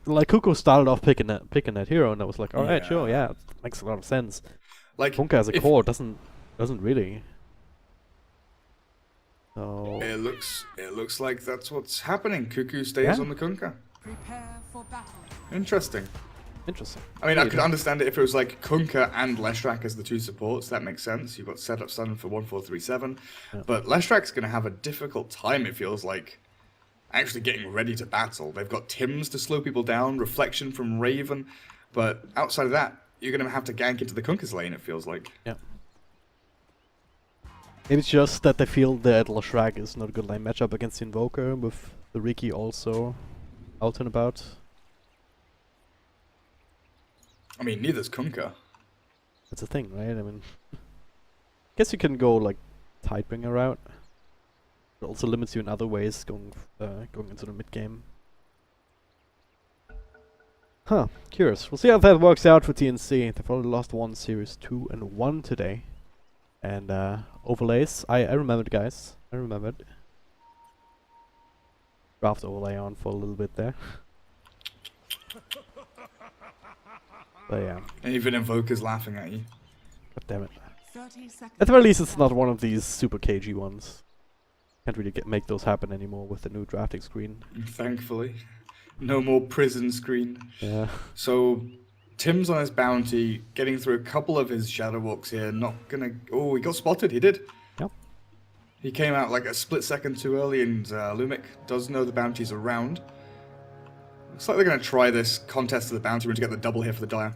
Like Kuko started off picking that hero, and I was like, all right, Yeah. sure, yeah, it makes a lot of sense. Like Kunkka as a if core doesn't really. So it looks like that's what's happening. Cuckoo stays yeah, on the Kunkka. Prepare for battle. Interesting. interesting. I mean, I Really could does. understand it if it was like Kunkka and Leshrac as the two supports. That makes sense. You've got setup stun for 1437. Yeah. But Leshrac's going to have a difficult time, it feels like, actually getting ready to battle. They've got Tims to slow people down, Reflection from Raven. But outside of that, you're going to have to gank into the Kunkka's lane, it feels like. Yeah. Maybe it's just that they feel that Leshrac is not a good lane matchup against the Invoker, with the Riki also out and about. I mean, neither's Kunkka. That's the thing, right? I mean, guess you can go like Tidebringer route. It also limits you in other ways going into the mid game. Huh, curious. We'll see how that works out for TNC. They've already lost one series 2 and 1 today. And overlays, I remembered, guys. I remembered. Draft overlay on for a little bit there. But yeah, And even Invoker's laughing at you. god damn it. 30 seconds. At the very least, it's not one of these super cagey ones. Can't really make those happen anymore with the new drafting screen. Thankfully. No more prison screen. Yeah. So, Tim's on his bounty, getting through a couple of his shadow walks here, not gonna... Oh, he got spotted, he did. Yep. He came out like a split second too early, and Lumic does know the bounty's around. Looks like they're gonna try this contest to the bounty room to get the double here for the Dire.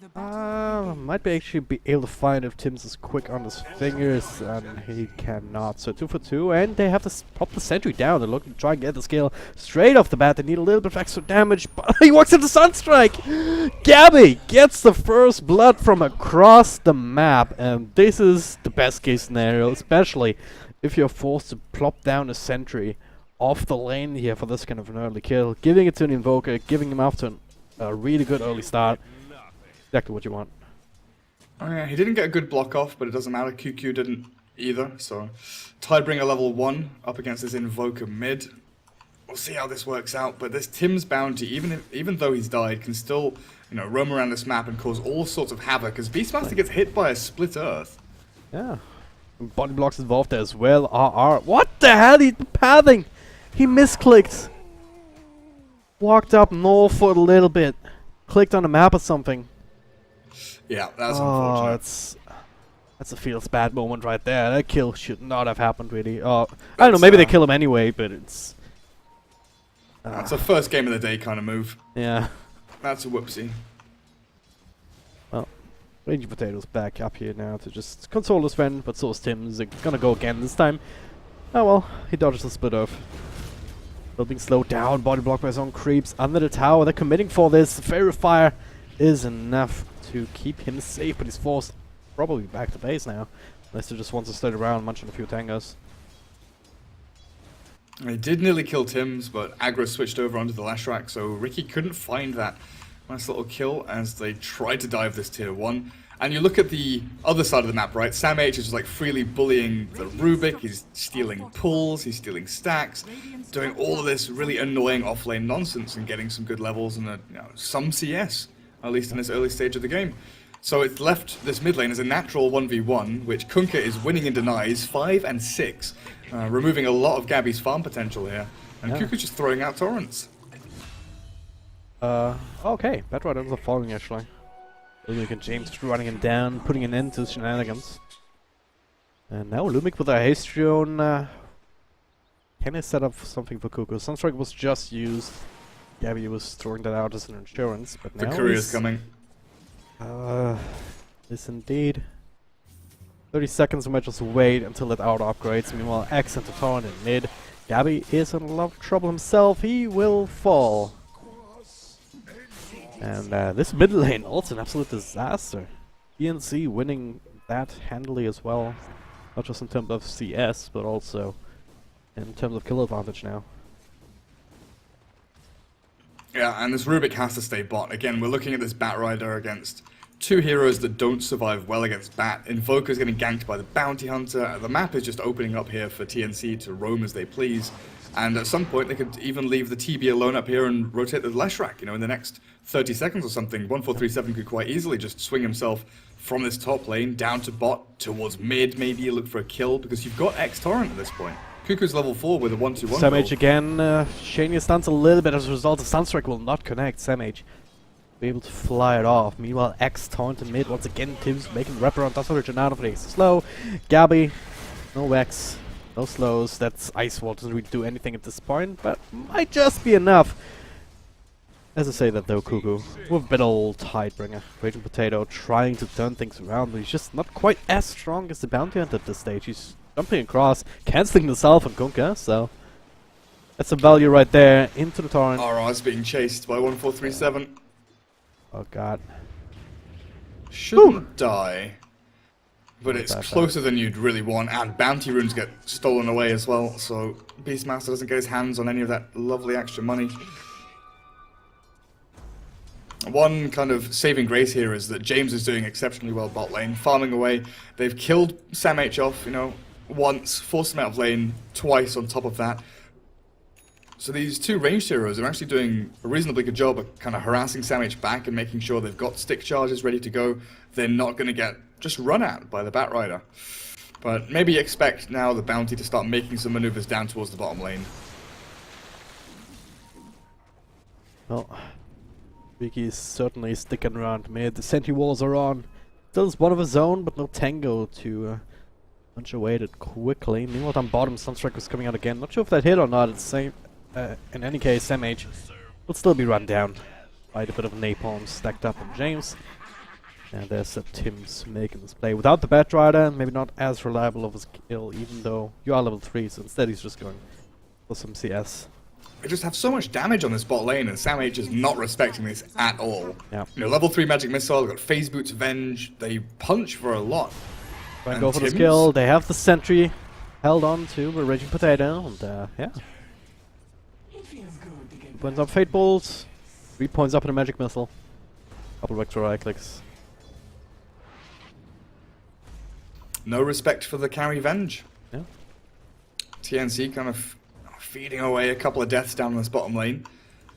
The battle Might be actually be able to find if Tim's is quick on his fingers, and he cannot. So 2 for 2, and they have to pop the sentry down. They're looking to try and get the skill straight off the bat. They need a little bit of extra damage, but he walks into Sunstrike! Gabby gets the first blood from across the map, and this is the best case scenario, especially if you're forced to plop down a sentry off the lane here for this kind of an early kill. Giving it to an Invoker, giving him after a really good early start. Exactly what you want. Oh yeah, he didn't get a good block off, but it doesn't matter. QQ didn't either, so... Tidebringer level 1 up against this Invoker mid. We'll see how this works out, but this Tim's bounty, even though he's died, can still, you know, roam around this map and cause all sorts of havoc, as Beastmaster gets hit by a split earth. Yeah. And body blocks involved as well. RR. What the hell? He pathing! He misclicked. Walked up north for a little bit. Clicked on a map or something. Yeah, that's Oh, unfortunate. that's a feels bad moment right there. That kill should not have happened, really. I don't know, maybe they kill him anyway, but it's... That's a first game of the day kind of move. yeah. That's a whoopsie. Well, Raging Potato's back up here now to just console his friend, but so is Tim's. They're gonna go again this time. Oh well, he dodges the split off. Still being slowed down, body blocked by his own creeps under the tower. They're committing for this. Fairy Fire is enough to keep him safe, but he's forced probably back to base now. Unless he just wants to stay around munching a few tangos. He did nearly kill Tim's, but aggro switched over onto the Leshrac, so Ricky couldn't find that nice little kill as they tried to dive this tier 1. And you look at the other side of the map, right? Sam H is just like freely bullying the Rubik, he's stealing pulls, he's stealing stacks, doing all of this really annoying offlane nonsense and getting some good levels and some CS, at least in this early stage of the game. So it's left this mid lane as a natural 1v1, which Kunkka is winning in denies, 5 and 6, removing a lot of Gabby's farm potential here. And Yeah. Kuka's just throwing out torrents. Okay, Bedride ends up falling actually. Lumic and James just running him down, putting an end to his shenanigans. And now Lumic with a Hastrion. Can I set up something for Kuko? Sunstrike was just used. Gabby was throwing that out as an insurance, but The now courier's he's- coming. Yes indeed. 30 seconds, we might just wait until that auto upgrades. Meanwhile, X into Torrent in mid. Gabby is in a lot of trouble himself. He will fall. And this mid lane, also an absolute disaster. TNC winning that handily as well. Not just in terms of CS, but also in terms of kill advantage now. Yeah, and this Rubik has to stay bot. Again, we're looking at this Bat Rider against two heroes that don't survive well against Bat. Invoker's getting ganked by the Bounty Hunter. The map is just opening up here for TNC to roam as they please. And at some point, they could even leave the TB alone up here and rotate the Leshrac. You know, in the next 30 seconds or something, 1437 could quite easily just swing himself from this top lane down to bot, towards mid, maybe look for a kill, because you've got X-Torrent at this point. Cuckoo's level 4 with a 1-2-1 Samh again, changing stance a little bit as a result. The Sunstrike will not connect. Samh be able to fly it off. Meanwhile, X taunt in mid once again. Tim's making the wraparound. Doesn't return out of it. Slow. Gabby, no X, no slows. That's Ice Wall. Doesn't really do anything at this point, but might just be enough. As I say that though, Cuckoo with a bit old Tidebringer. Raging Potato trying to turn things around, but he's just not quite as strong as the Bounty Hunter at this stage. He's jumping across, cancelling the Self on Kunkka, so that's a value right there into the Torrent. RR's being chased by 1437. Oh god. Shouldn't die. But it's Bad. closer than you'd really want, and bounty runes get stolen away as well, so Beastmaster doesn't get his hands on any of that lovely extra money. One kind of saving grace here is that James is doing exceptionally well bot lane, farming away. They've killed Samh off, you know, once, forced him out of lane twice on top of that. So these two ranged heroes are actually doing a reasonably good job of kind of harassing Samh back and making sure they've got stick charges ready to go. They're not going to get just run at by the Bat Rider. But maybe expect now the bounty to start making some maneuvers down towards the bottom lane. Well, Riki is certainly sticking around mid. The sentry walls are on. Still is one of his own, but no Tango to punch away it quickly. Meanwhile, down bottom, Sunstrike was coming out again. Not sure if that hit or not. It's the same. In any case, Samh will still be run down by a bit of napalm stacked up on James. And there's Tim's making this play without the Bat Rider. Maybe not as reliable of a skill, even though you are level 3. So instead, he's just going for some CS. They just have so much damage on this bot lane, and Samh is not respecting this at all. Yeah. You know, level 3 magic missile, they've got phase boots, venge. They punch for a lot. Try and go for the skill. They have the sentry held on to the Raging Potato, and yeah. 2 points up Fate Bolt, 3 points up in a magic missile. Couple Vector Eye clicks. No respect for the carry venge. Yeah. TNC kind of feeding away a couple of deaths down this bottom lane.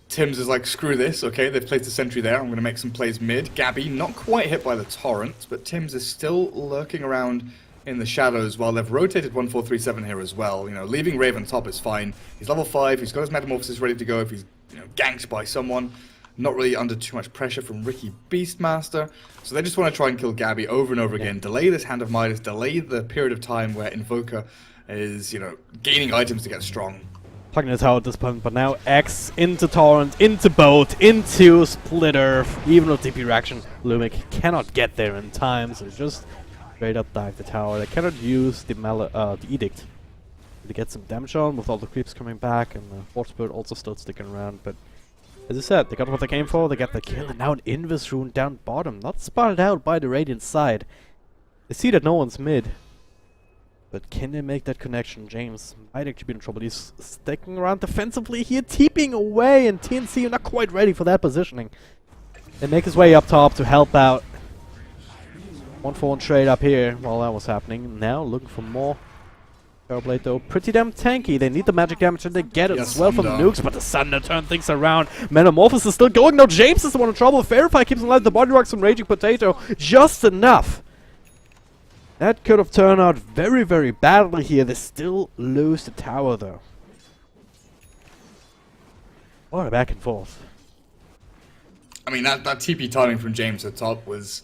Tim's is like, screw this, okay, they've placed a sentry there, I'm going to make some plays mid. Gabby, not quite hit by the torrent, but Tim's is still lurking around in the shadows while they've rotated 1437 here as well. You know, leaving Raven top is fine. He's level 5, he's got his Metamorphosis ready to go if he's, you know, ganked by someone. Not really under too much pressure from Riki Beastmaster. So they just want to try and kill Gabby over and over again. Delay this Hand of Midas, delay the period of time where Invoker is, you know, gaining items to get strong. Plugging the tower at this point, but now X into Torrent, into Boat, into Splitter. Even with DP reaction, Lumic cannot get there in time, so just straight up dive the tower. They cannot use the Edict to get some damage on with all the creeps coming back, and the Force Spirit also still sticking around. But as I said, they got what they came for, they got the kill, and now an Invis rune down bottom, not spotted out by the Radiant side. They see that no one's mid. But can they make that connection? James might actually be in trouble. He's sticking around defensively here, TPing away, and TNC are not quite ready for that positioning. They make his way up top to help out. 1-for-1 trade up here while that was happening. Now looking for more. Powerblade though, pretty damn tanky. They need the magic damage and they get it as well from the nukes, but the Sunder turn things around. Metamorphosis is still going. No, James is the one in trouble. Verify keeps alive. The body rocks from Raging Potato. Just enough. That could have turned out very, very badly here. They still lose the tower, though. What a back and forth. I mean, that TP timing from James at top was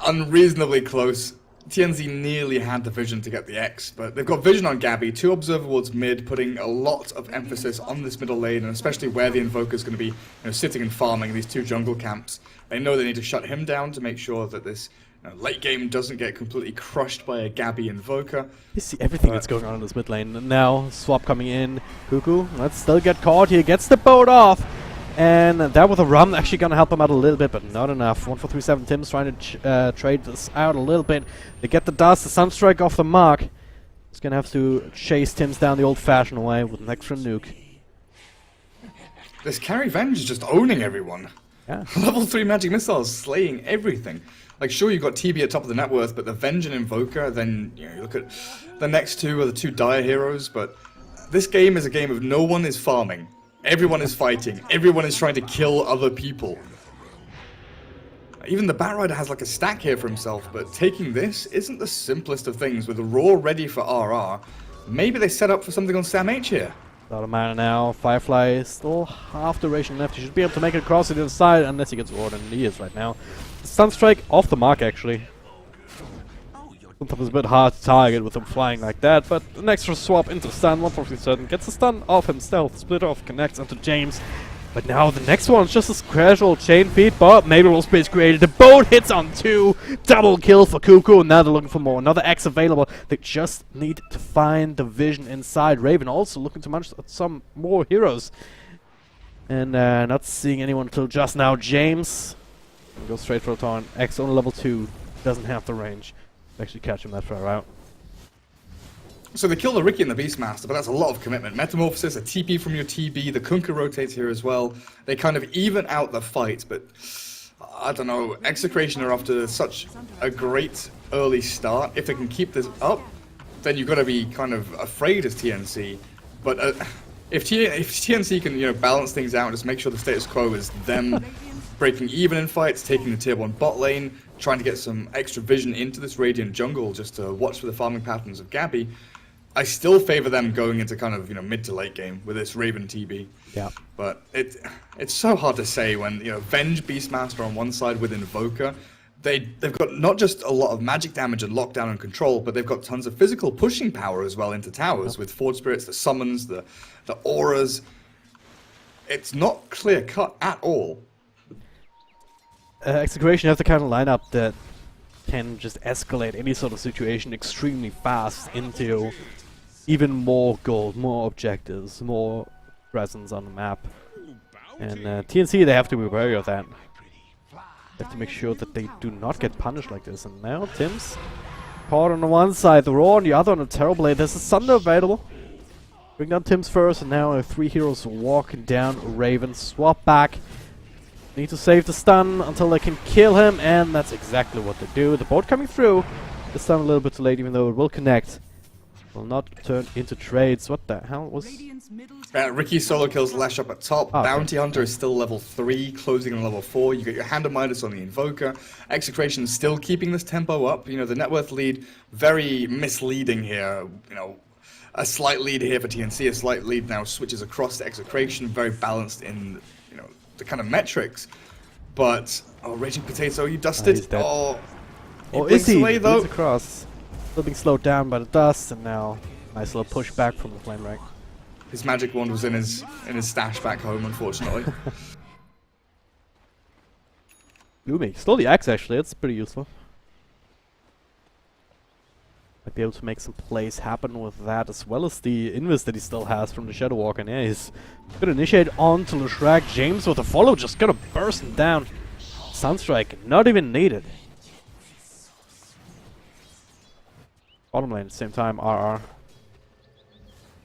unreasonably close. TNZ nearly had the vision to get the X, but they've got vision on Gabby. 2 Observer Wards mid, putting a lot of emphasis on this middle lane, and especially where the Invoker's going to be, you know, sitting and farming these 2 jungle camps. They know they need to shut him down to make sure that this late game doesn't get completely crushed by a Gabby Invoker. You see everything that's going on in this mid lane. And now, swap coming in. Cuckoo, let's still get caught here. Gets the boat off. And that with a rum actually going to help him out a little bit, but not enough. 1437 Tim's trying to trade this out a little bit. They get the dust, the Sunstrike off the mark. He's going to have to chase Tim's down the old-fashioned way with an extra nuke. This carry Venge is just owning everyone. Yeah. Level 3 magic missiles slaying everything. Like, sure, you've got TB at top of the net worth, but the Venge and Invoker, then, you know, you look at the next 2 are the 2 dire heroes, but this game is a game of no one is farming. Everyone is fighting. Everyone is trying to kill other people. Even the Batrider has like a stack here for himself, but taking this isn't the simplest of things. With the Raw ready for RR, maybe they set up for something on Sam H here. A lot of mana now. Firefly is still half duration left. He should be able to make it across to the other side unless he gets Ward, and he is right now. The stun strike off the mark actually. Sometimes it's a bit hard to target with him flying like that, but an extra swap into stun, 147, gets the stun off himself, split off, connects onto James. But now the next one is just a casual chain feed, but maybe will space created. The boat hits on 2, double kill for Cuckoo, and now they're looking for more. Another X available. They just need to find the vision inside. Raven also looking to munch some more heroes. And not seeing anyone until just now. James goes straight for a taunt. X on level 2, doesn't have the range to actually catch him that far out. So they kill the Riki and the Beastmaster, but that's a lot of commitment. Metamorphosis, a TP from your TB, the Kunkka rotates here as well. They kind of even out the fight, but I don't know. Execration are off to such a great early start. If they can keep this up, then you've got to be kind of afraid as TNC. But if TNC can balance things out and just make sure the status quo is them breaking even in fights, taking the tier 1 bot lane, trying to get some extra vision into this Radiant jungle just to watch for the farming patterns of Gabby, I still favor them going into kind of mid to late game with this Raven TB. Yeah. But it's so hard to say when Venge Beastmaster on one side with Invoker, they've got not just a lot of magic damage and lockdown and control, but they've got tons of physical pushing power as well into towers with Forge Spirits, the summons, the auras. It's not clear cut at all. Execration has the kind of lineup that can just escalate any sort of situation extremely fast into even more gold, more objectives, more presence on the map. And TNC, they have to be wary of that. They have to make sure that they do not get punished like this. And now Tim's caught on the one side, the Raw on the other on a Terrorblade. There's a Sunder available. Bring down Tim's first, and now 3 heroes walking down Raven. Swap back. Need to save the stun until they can kill him, and that's exactly what they do. The boat coming through. This time a little bit too late, even though it will connect. Will not turn into trades. What the hell was... Riki solo kills Lash up at top. Oh, Bounty Hunter is still level 3, closing on level 4. You got your Hand of Midas on the Invoker. Execration is still keeping this tempo up. The net worth lead, very misleading here. A slight lead here for TNC, a slight lead now switches across to Execration. Very balanced in, the kind of metrics. But, Raging Potato, you dusted. Is he? Away, though. He's across. Still being slowed down by the dust, and now nice little push back from the flame rank. His magic wand was in his stash back home, unfortunately. Gloomy. Still the axe, actually. It's pretty useful. Might be able to make some plays happen with that, as well as the invis that he still has from the Shadow Walker. And yeah, he's gonna initiate onto Leshrac. James with a follow, just gonna burst him down. Sunstrike, not even needed. Bottom lane at the same time, RR.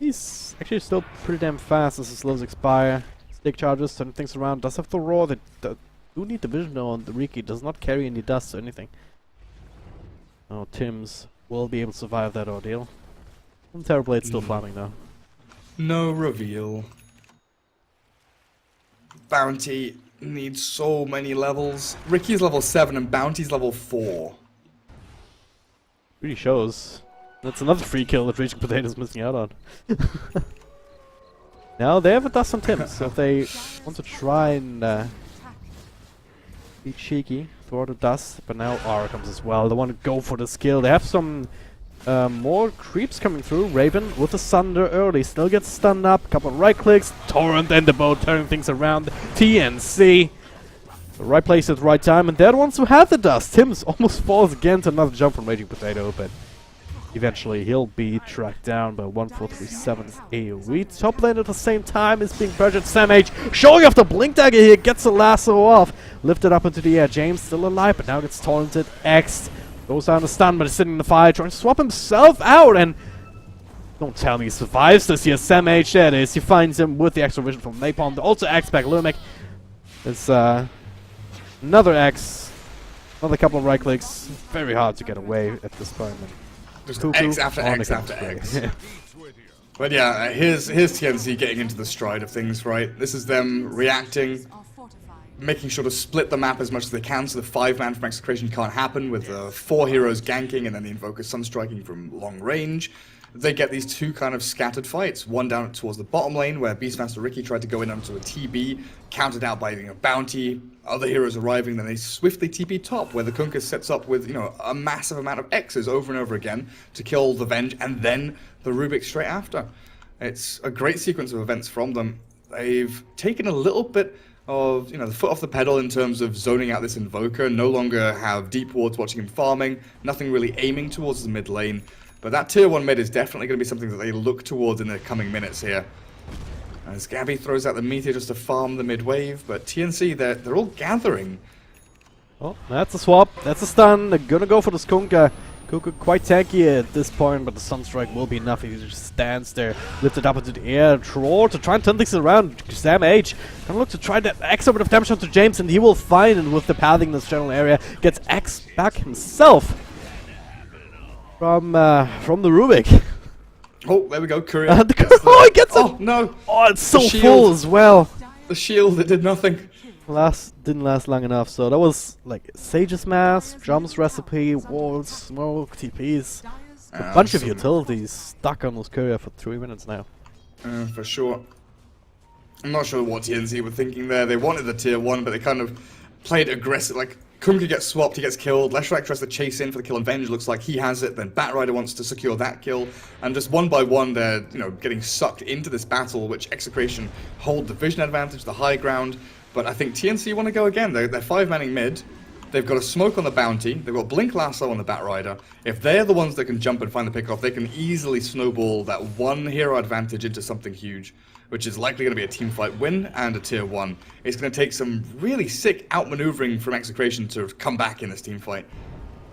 He's actually still pretty damn fast as his slows expire. Stick charges, turning things around. Does have the Raw. They do need the vision though on the Riki. Does not carry any dust or anything. Oh, Tim's will be able to survive that ordeal. And Terrorblade's still farming though. No reveal. Bounty needs so many levels. Riki's level 7 and Bounty's level 4. Really shows. That's another free kill that Raging Potato's missing out on. Now they have a dust on Tim, so if they want to try and be cheeky, throw the dust, but now Aura comes as well. They want to go for the skill. They have some more creeps coming through. Raven with the Sunder early, still gets stunned up. Couple of right clicks, Torrent and the boat turning things around. TNC. The right place at the right time, and they're the ones who have the dust. Tim's almost falls again to another jump from Raging Potato, but eventually he'll be tracked down by 1437's AoE. Top lane at the same time is being pressured. Sam H showing off the Blink Dagger here, gets the lasso off. Lifted up into the air. James still alive, but now gets taunted. X goes down to stun, but is sitting in the fire, trying to swap himself out, and don't tell me he survives this here. Sam H, there it is. He finds him with the extra vision from Napalm. Also X back Lumic. It's another X, another couple of right clicks. Very hard to get away at this point. Just X after X after X. But yeah, here's TNC getting into the stride of things, right? This is them reacting, Are fortified. making sure to split the map as much as they can, so the 5-man from Execration can't happen, with 4 heroes ganking and then the Invoker sunstriking from long range. They get these 2 kind of scattered fights. One down towards the bottom lane, where Beastmaster Ricky tried to go in onto a TB, countered out by Bounty, other heroes arriving, then they swiftly TP top, where the Kunkka sets up with, a massive amount of X's over and over again to kill the Venge, and then the Rubik straight after. It's a great sequence of events from them. They've taken a little bit of, the foot off the pedal in terms of zoning out this Invoker, no longer have deep wards watching him farming, nothing really aiming towards the mid lane. But that tier 1 mid is definitely going to be something that they look towards in the coming minutes here. As Gabby throws out the meteor just to farm the mid wave, but TNC, they're all gathering. Oh, that's a swap. That's a stun. They're gonna go for the Kunkka. Kunkka quite tanky at this point, but the Sunstrike will be enough if he just stands there, lifted up into the air. Troll to try and turn things around. Sam H gonna look to try that extra bit of damage onto James, and he will find it with the pathing in this general area. Gets X back himself from the Rubik. Oh, there we go, Courier. Oh, he gets it! Oh, no! Oh, it's so shield. full as well. The shield, it did nothing. Didn't last long enough, so that was like Sage's Mass, Drum's Recipe, Walls, Smoke, TPs. A bunch of utilities stuck on those courier for 3 minutes now. For sure. I'm not sure what TNC were thinking there. They wanted the tier 1, but they kind of played aggressive. Like, Kunkka gets swapped, he gets killed. Leshrac tries to chase in for the kill and Venge, looks like he has it. Then Batrider wants to secure that kill. And just one by one, they're, getting sucked into this battle, which Execration hold the vision advantage, the high ground. But I think TNC want to go again. They're 5-manning mid. They've got a smoke on the Bounty. They've got Blink Lasso on the Batrider. If they're the ones that can jump and find the pickoff, they can easily snowball that one hero advantage into something huge, which is likely going to be a teamfight win and a tier 1. It's going to take some really sick outmaneuvering from Execration to come back in this teamfight.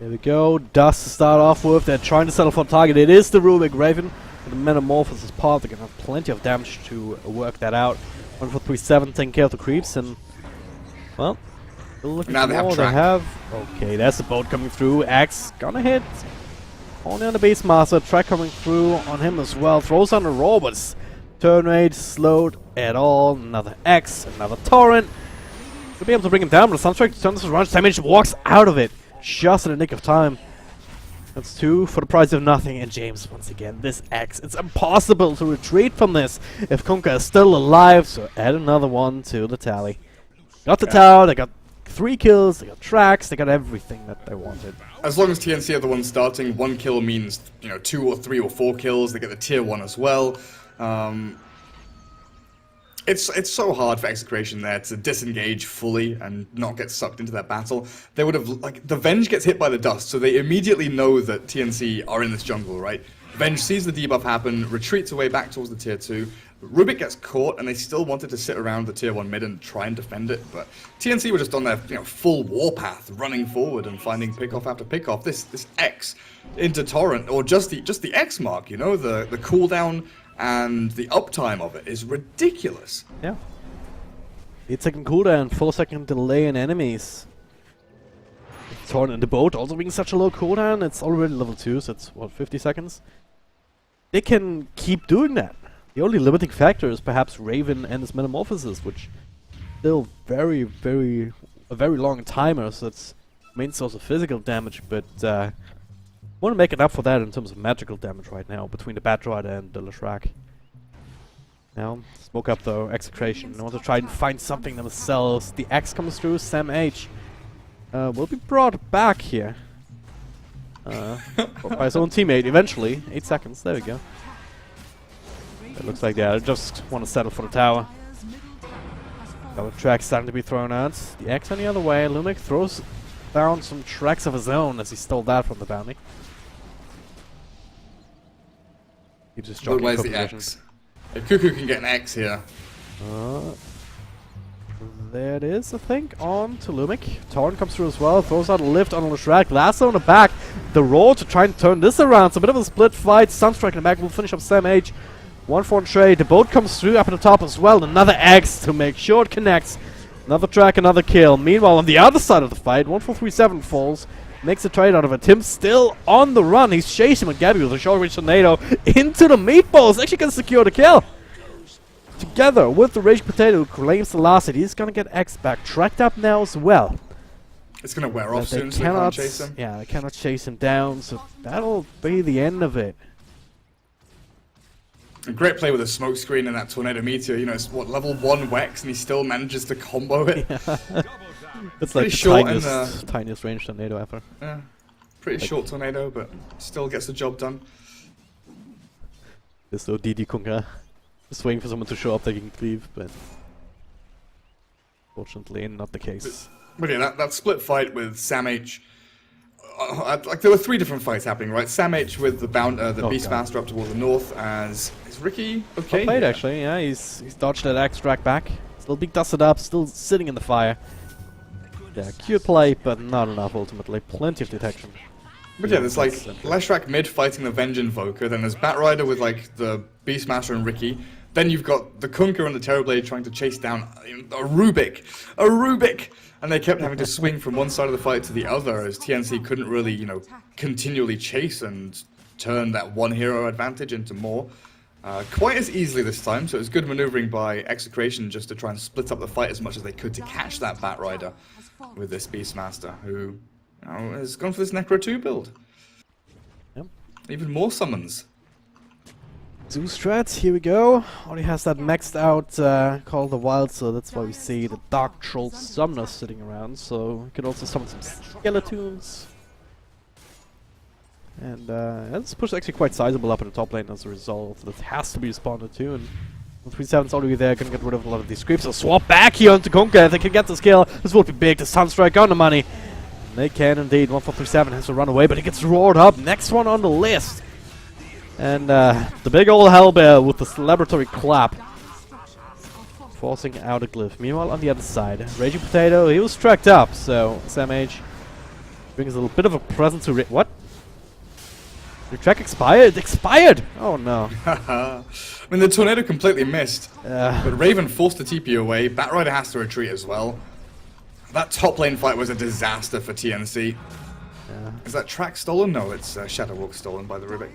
There we go. Dust to start off with. They're trying to settle for a target. It is the Rubik Raven. The Metamorphosis part. They're going to have plenty of damage to work that out. 1 for 3-7, taking care of the creeps, and well, still looking now for they have more. track. They have. Okay, there's the boat coming through. Axe gonna hit. Only on the Beastmaster. Track coming through on him as well. Throws on the robots. Turn rate slowed at all. Another X, another Torrent. We'll be able to bring him down, but the Sunstrike turns this around. Damage walks out of it just in the nick of time. That's 2 for the price of nothing, and James once again, this X. It's impossible to retreat from this if Kunkka is still alive, so add another one to the tally. Got the tower, they got 3 kills, they got tracks, they got everything that they wanted. As long as TNC are the ones starting, 1 kill means, 2 or 3 or 4 kills. They get the tier 1 as well. It's so hard for Execration there to disengage fully and not get sucked into that battle. They would have, the Venge gets hit by the dust, so they immediately know that TNC are in this jungle, right? Venge sees the debuff happen, retreats away back towards the tier 2. Rubik gets caught, and they still wanted to sit around the tier 1 mid and try and defend it, but TNC were just on their full warpath, running forward and finding pickoff after pickoff. This X into Torrent, or just the X mark, the cooldown and the uptime of it is ridiculous. Yeah. 8-second cooldown, 4-second delay in enemies. Torn in the boat, also being such a low cooldown, it's already level 2, so it's, what, 50 seconds? They can keep doing that. The only limiting factor is perhaps Raven and his Metamorphosis, which still a very long timer, so it's main source of physical damage, but want to make it up for that in terms of magical damage right now between the Batrider and the Leshrac. Now, smoke up though, Execration. I want to try and find something themselves. The X comes through, Sam H will be brought back here. By his own teammate eventually. 8 seconds, there we go. It looks like they just want to settle for the tower. Double track starting to be thrown out. The X on the other way. Lumic throws down some tracks of his own as he stole that from the bounty. Keeps his But jockey where's the combination. X? If Cuckoo can get an X here. There it is, I think, on to Lumic. Torrent comes through as well, throws out a lift on Leshrac. Lasso on the back. The roll to try and turn this around. It's a bit of a split fight. Sunstrike in the back will finish up Sam H. 1 for trade. The boat comes through up at the top as well. Another X to make sure it connects. Another track, another kill. Meanwhile, on the other side of the fight, 1 for 3-7 falls. makes a trade out of it. Tim's still on the run. He's chasing with Gabby with a short-range tornado into the meatballs. Actually gonna secure the kill. Together with the Raging Potato, who claims the last hit. He's gonna get X back. Tracked up now as well. It's gonna wear off But soon, so they can't chase him. Yeah, they cannot chase him down, so that'll be the end of it. A great play with a smoke screen and that tornado meteor. You know, it's what, level 1 Wex, and he still manages to combo it. It's like Pretty the short tiniest range tornado ever. Yeah, pretty short tornado, but still gets the job done. There's no DD Kunga. Just waiting for someone to show up that he can cleave, but fortunately not the case. But yeah, that split fight with Sam H. Like there were 3 different fights happening, right? Sam H with the Beastmaster up towards the north. Is Ricky okay? Well played, actually. Yeah, he's dodged that extract back. Still being dusted up, still sitting in the fire. Yeah, cute play, but not enough ultimately. Plenty of detection. But yeah, there's like Leshrac mid fighting the Venge Invoker, then there's Batrider with like the Beastmaster and Ricky. Then you've got the Kunkka and the Terrorblade trying to chase down a Rubik! And they kept having to swing from one side of the fight to the other as TNC couldn't really, you know, continually chase and turn that one hero advantage into more. Quite as easily this time, so it was good maneuvering by Execration just to try and split up the fight as much as they could to catch that Batrider with this Beastmaster, who has gone for this Necro 2 build. Yep. Even more summons. Zoo strats, here we go. Already has that maxed out called the Wild, so that's why we see the Dark Troll Summoner sitting around. So we can also summon some Skeletons. And this push is actually quite sizable up in the top lane as a result. That has to be responded to, and 37's already there, gonna get rid of a lot of these creeps. So swap back here onto Kunkka if they can get this kill. This will be big, the Sunstrike on the money. And they can indeed. 1-4-3-7 has to run away, but he gets roared up. Next one on the list. And the big old Hellbear with the celebratory clap. Forcing out a glyph. Meanwhile, on the other side, Raging Potato, he was tracked up, so Sam H brings a little bit of a present to what? Your track expired? Expired! Oh no. I mean, the tornado completely missed. But Raven forced the TP away. Batrider has to retreat as well. That top lane fight was a disaster for TNC. Is that track stolen? No, it's Shadow Walk stolen by the Rubik.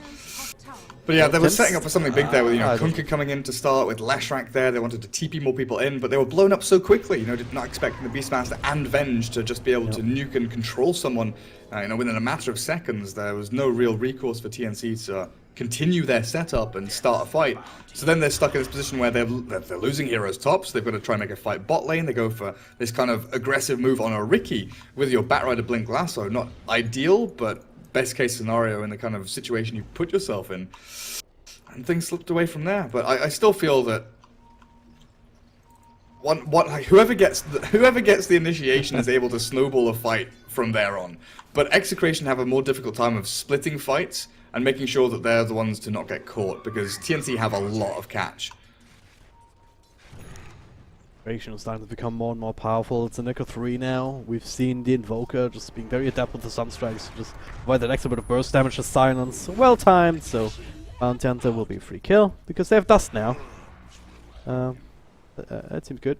But yeah, they were setting up for something big there with, you know, Kunkka coming in to start with Leshrac there. They wanted to TP more people in, but they were blown up so quickly. You know, did not expecting the Beastmaster and Venge to just be able to nuke and control someone, you know, within a matter of seconds. There was no real recourse for TNC to continue their setup and start a fight. So then they're stuck in this position where they're losing heroes top, so they've got to try and make a fight bot lane. They go for this kind of aggressive move on a Ricky with your Batrider Blink Lasso. Not ideal, but best case scenario in the kind of situation you put yourself in. And things slipped away from there. But I still feel that whoever gets the initiation is able to snowball a fight from there on. But Execration have a more difficult time of splitting fights and making sure that they're the ones to not get caught, because TNC have a lot of catch. Execration is starting to become more and more powerful. It's a Necro 3 now. We've seen the Invoker just being very adept with the Sunstrikes to just provide that extra bit of burst damage to silence. Well timed, so Bounty Hunter will be a free kill, because they have Dust now. That seems good.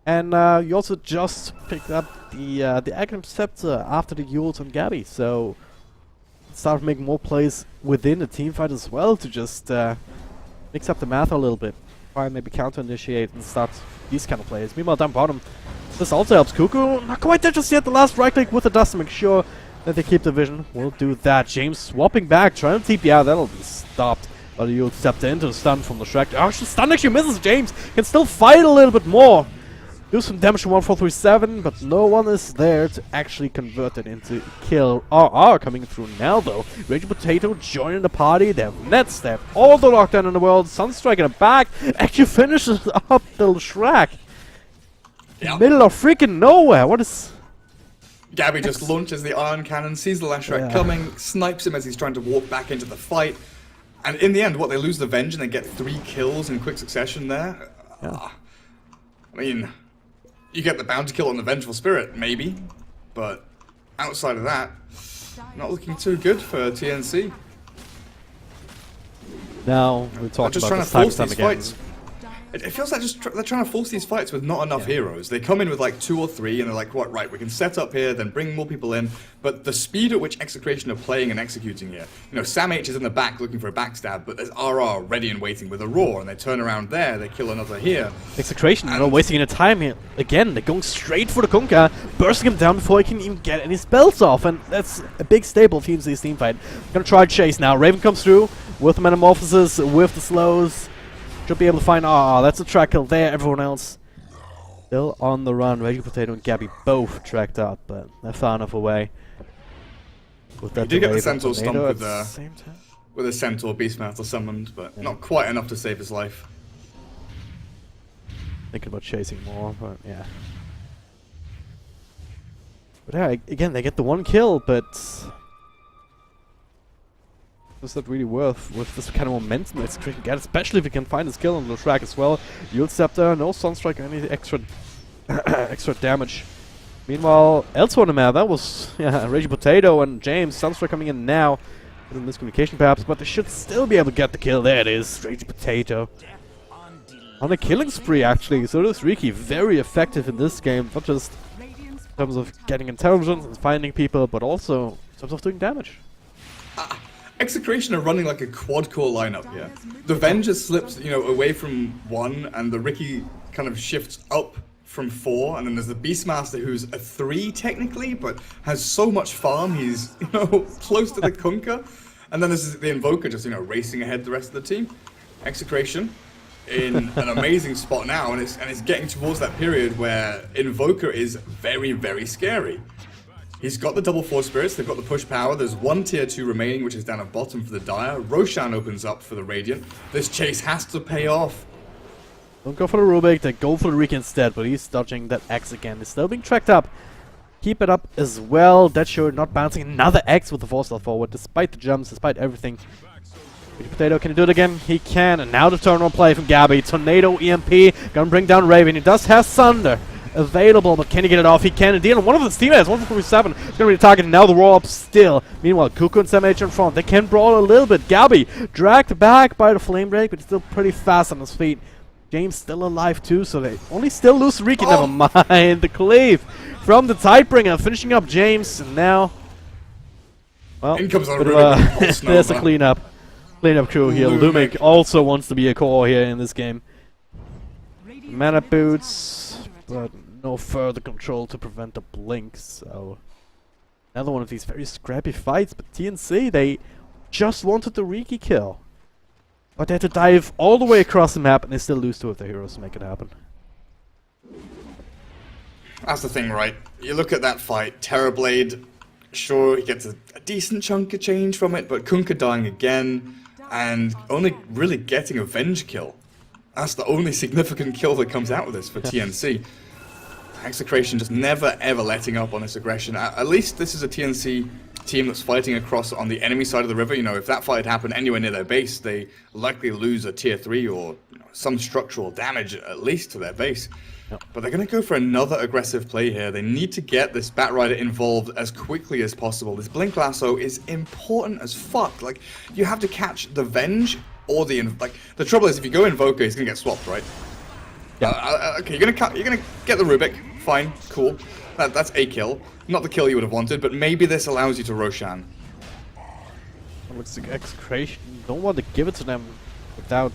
And you also just picked up the Aghanim Scepter after the ult on Gabby, so start making more plays within the team fight as well to just mix up the math a little bit. Try and maybe counter-initiate and start these kind of plays. Meanwhile, down bottom, this also helps Cuckoo. Not quite there just yet. The last right-click with the Dust to make sure that they keep the vision. We'll do that. James swapping back, trying to TP out. That'll be stopped. But you stepped into the stun from the Shrek. Oh, stun actually misses. James can still fight a little bit more. Do some damage to 1-4-3-7, but no one is there to actually convert it into kill. RR coming through now, though. Raging Potato joining the party. They have nets, they have all the lockdown in the world. Sunstrike in the back actually finishes up the Shrek. Yep. Middle of freaking nowhere. What is... Gabby just launches the Iron Cannon, sees the Leshrac coming, snipes him as he's trying to walk back into the fight. And in the end, what, they lose the Venge and they get 3 kills in quick succession there? I mean... You get the bounty kill on the Vengeful Spirit, maybe, but outside of that, not looking too good for TNC. Now we're talking just about trying to force these again. fights. It feels like they're trying to force these fights with not enough heroes. They come in with like 2 or 3, and they're like, "What? Right, we can set up here, then bring more people in." But the speed at which Execration are playing and executing here, Sam H is in the back looking for a backstab, but there's RR ready and waiting with a roar, and they turn around there, they kill another here. Execration, not wasting any time here. Again, they're going straight for the Kunkka, bursting him down before he can even get any spells off, and that's a big staple of TNC's team fight. Gonna try chase now. Raven comes through with the metamorphosis, with the slows. Should be able to find. That's a track kill there. Everyone else still on the run. Raging Potato and Gabby both tracked up, but they're far enough away. With that, You did get the Centaur stomp at with the same time. With a Centaur Beastmaster summoned, but not quite enough to save his life. Thinking about chasing more, but yeah. But yeah, again, they get the 1 kill, but is that really worth with this kind of momentum Execration get, especially if you can find a skill on the track as well. Yield Scepter, no Sunstrike, any extra extra damage. Meanwhile, elsewhere on the map, that was Raging Potato and James. Sunstrike coming in now. A little miscommunication perhaps, but they should still be able to get the kill. There it is, Raging Potato. On a killing spree actually, so this Riki very effective in this game, not just in terms of getting intelligence and finding people, but also in terms of doing damage. Execration are running like a quad-core lineup here. The Venger slips, away from 1, and the Riki kind of shifts up from 4, and then there's the Beastmaster who's a 3 technically, but has so much farm, he's, close to the Kunkka. And then there's the Invoker just, racing ahead the rest of the team. Execration in an amazing spot now, and it's getting towards that period where Invoker is very, very scary. He's got the double Force Spirits, they've got the push power, there's 1 tier 2 remaining, which is down at bottom for the Dire. Roshan opens up for the Radiant. This chase has to pay off. Don't go for the Rubik, they go for the Riki instead, but he's dodging that X again. He's still being tracked up. Keep it up as well. Deadsure not bouncing another X with the force stealth forward, despite the jumps, despite everything. Potato, can he do it again? He can, and now the turn-on play from Gabby. Tornado EMP, gonna bring down Raven. He does have Thunder available, but can he get it off? He can indeed. And one of the teammates, 147, is going to be the target. Now the roll up still. Meanwhile, Kuku and Sam H in front. They can brawl a little bit. Gabby dragged back by the flame break, but still pretty fast on his feet. James still alive too, so they only still lose Riki. Never mind. The cleave from the Tidebringer, finishing up James, and now, well, in comes a there's a cleanup crew here. Lumic also wants to be a core here in this game. Mana boots, but no further control to prevent the blink, so another one of these very scrappy fights. But TNC, they just wanted the Riki kill, but they had to dive all the way across the map, and they still lose 2 of their heroes to make it happen. That's the thing, right? You look at that fight, Terrorblade, sure, he gets a decent chunk of change from it, but Kunkka dying again, and only really getting a Venge kill. That's the only significant kill that comes out of this for TNC. Execration just never ever letting up on this aggression. At least this is a TNC team that's fighting across on the enemy side of the river. If that fight happened anywhere near their base, they likely lose a tier 3 or some structural damage at least to their base. But they're going to go for another aggressive play here. They need to get this Batrider involved as quickly as possible. This Blink Lasso is important as fuck. Like, you have to catch the Venge or the... the trouble is, if you go Invoker, he's going to get swapped, right? Yeah. Okay, you're gonna get the Rubik. Fine, cool. That's a kill. Not the kill you would have wanted, but maybe this allows you to Roshan. Looks like Execration don't want to give it to them without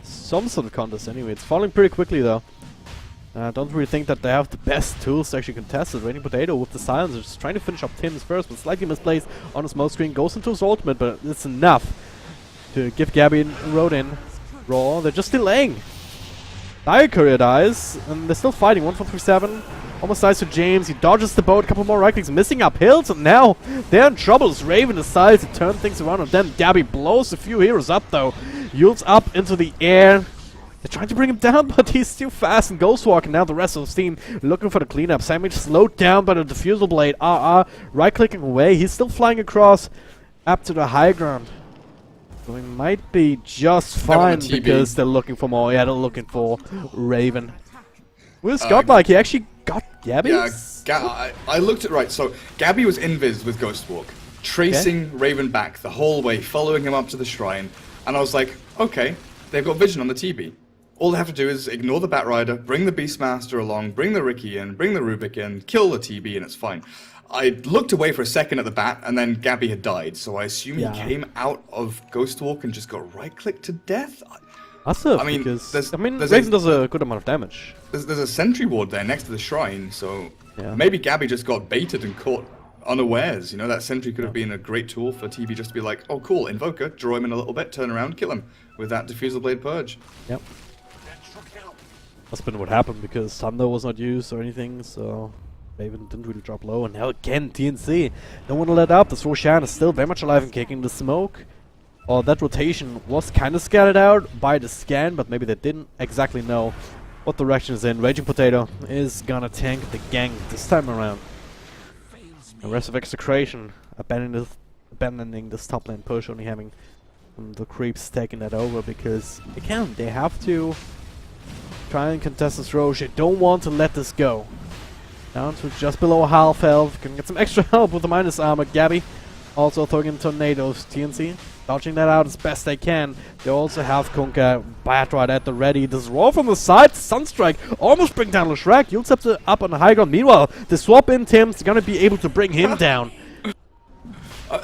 some sort of contest anyway. It's falling pretty quickly though. Don't really think that they have the best tools to actually contest it. Raging Potato with the silencer just trying to finish up Tim's first, but slightly misplaced on his smoke screen. Goes into his ultimate, but it's enough to give Gabby and Rodin raw. They're just delaying. Dire Courier dies, and they're still fighting. 1-4-3-7. Almost dies to James. He dodges the boat. A couple more right clicks. Missing up hills, and now they're in trouble as Raven decides to turn things around on them. Gabby blows a few heroes up, though. Yields up into the air. They're trying to bring him down, but he's too fast and ghost walking. Now the rest of the team looking for the cleanup. Sandwich slowed down by the diffusal blade. Right-clicking away. He's still flying across up to the high ground. So he might be just fine because they're looking for more. Yeah, they're looking for Raven. Where's Godlike? He actually got Gabby? Yeah, I looked at right. So Gabby was invis with Ghostwalk, tracing Raven back the whole way, following him up to the shrine. And I was like, okay, they've got vision on the TB. all they have to do is ignore the Batrider, bring the Beastmaster along, bring the Riki in, bring the Rubik in, kill the TB, and it's fine. I looked away for a second at the bat, and then Gabby had died, so I assume he came out of Ghostwalk and just got right-clicked to death? Massive, I mean, because, there's Raven does a good amount of damage. There's a sentry ward there next to the shrine, so Yeah. maybe Gabby just got baited and caught unawares. You know, that sentry could have been a great tool for TB just to be like, oh cool, Invoker, draw him in a little bit, turn around, kill him with that Diffusal Blade Purge. Yep. That's been what happened, because Thunder was not used or anything, so Raven didn't really drop low. And now again, TNC don't want to let up. This Roshan is still very much alive and kicking. The smoke, or that rotation, was kind of scattered out by the scan, but maybe they didn't exactly know what direction is in. Raging Potato is gonna tank the gang this time around. The rest of Execration abandoning this top lane push, only having the creeps taking that over, because again, they have to try and contest this Roche. They don't want to let this go. Down to just below half health. Can get some extra help with the minus armor. Gabby also throwing in tornadoes. TNC dodging that out as best they can. They also have Kunkka Batrider at the ready. This roll from the side. Sunstrike almost bring down Leshrac. Yulescepter up on the high ground. Meanwhile, the swap in Tim's gonna be able to bring him down.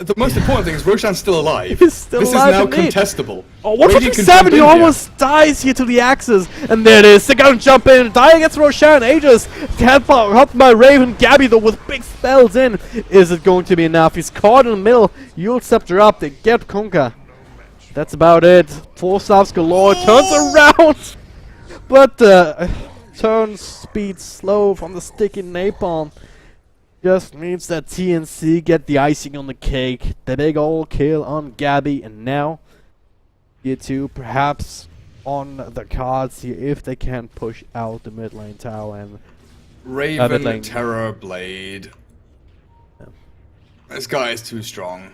The most important thing is Roshan's still alive. He's still this alive is now indeed. contestable. Oh, 157! He Radiant can jump in almost dies here to the axes. And there it is. They're gonna jump in. Dying against Roshan. Aegis helped by Raven. Gabby, though, with big spells in. Is it going to be enough? He's caught in the middle. Yulescepter up. They get Kunkka. That's about it. 4 staffs galore. Turns around. But turn speed slow from the sticky napalm. Just means that TNC get the icing on the cake. The big ol' kill on Gabby, and now Tier 2 perhaps on the cards here if they can push out the mid lane tower and Raven lane. Terror Blade. Yeah. This guy is too strong.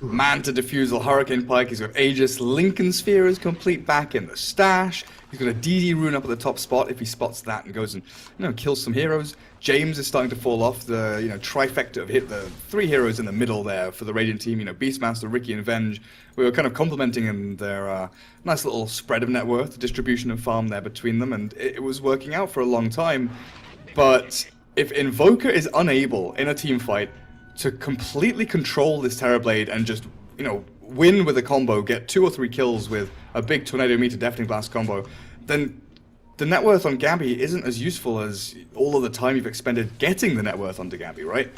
Manta Diffusal, Hurricane Pike, he's got Aegis, Lincoln Sphere is complete back in the stash. He's got a DD rune up at the top spot if he spots that and goes and, you know, kills some heroes. James is starting to fall off. The, you know, trifecta of hit, the 3 heroes in the middle there for the Radiant team, you know, Beastmaster, Riki, and Venge. We were kind of complementing in their nice little spread of net worth, distribution of farm there between them, and it was working out for a long time. But if Invoker is unable in a team fight to completely control this Terrorblade and just, you know, win with a combo, get 2 or 3 kills with a big Tornado Meter Deafening Blast combo, then the net worth on Gabby isn't as useful as all of the time you've expended getting the net worth onto Gabby, right?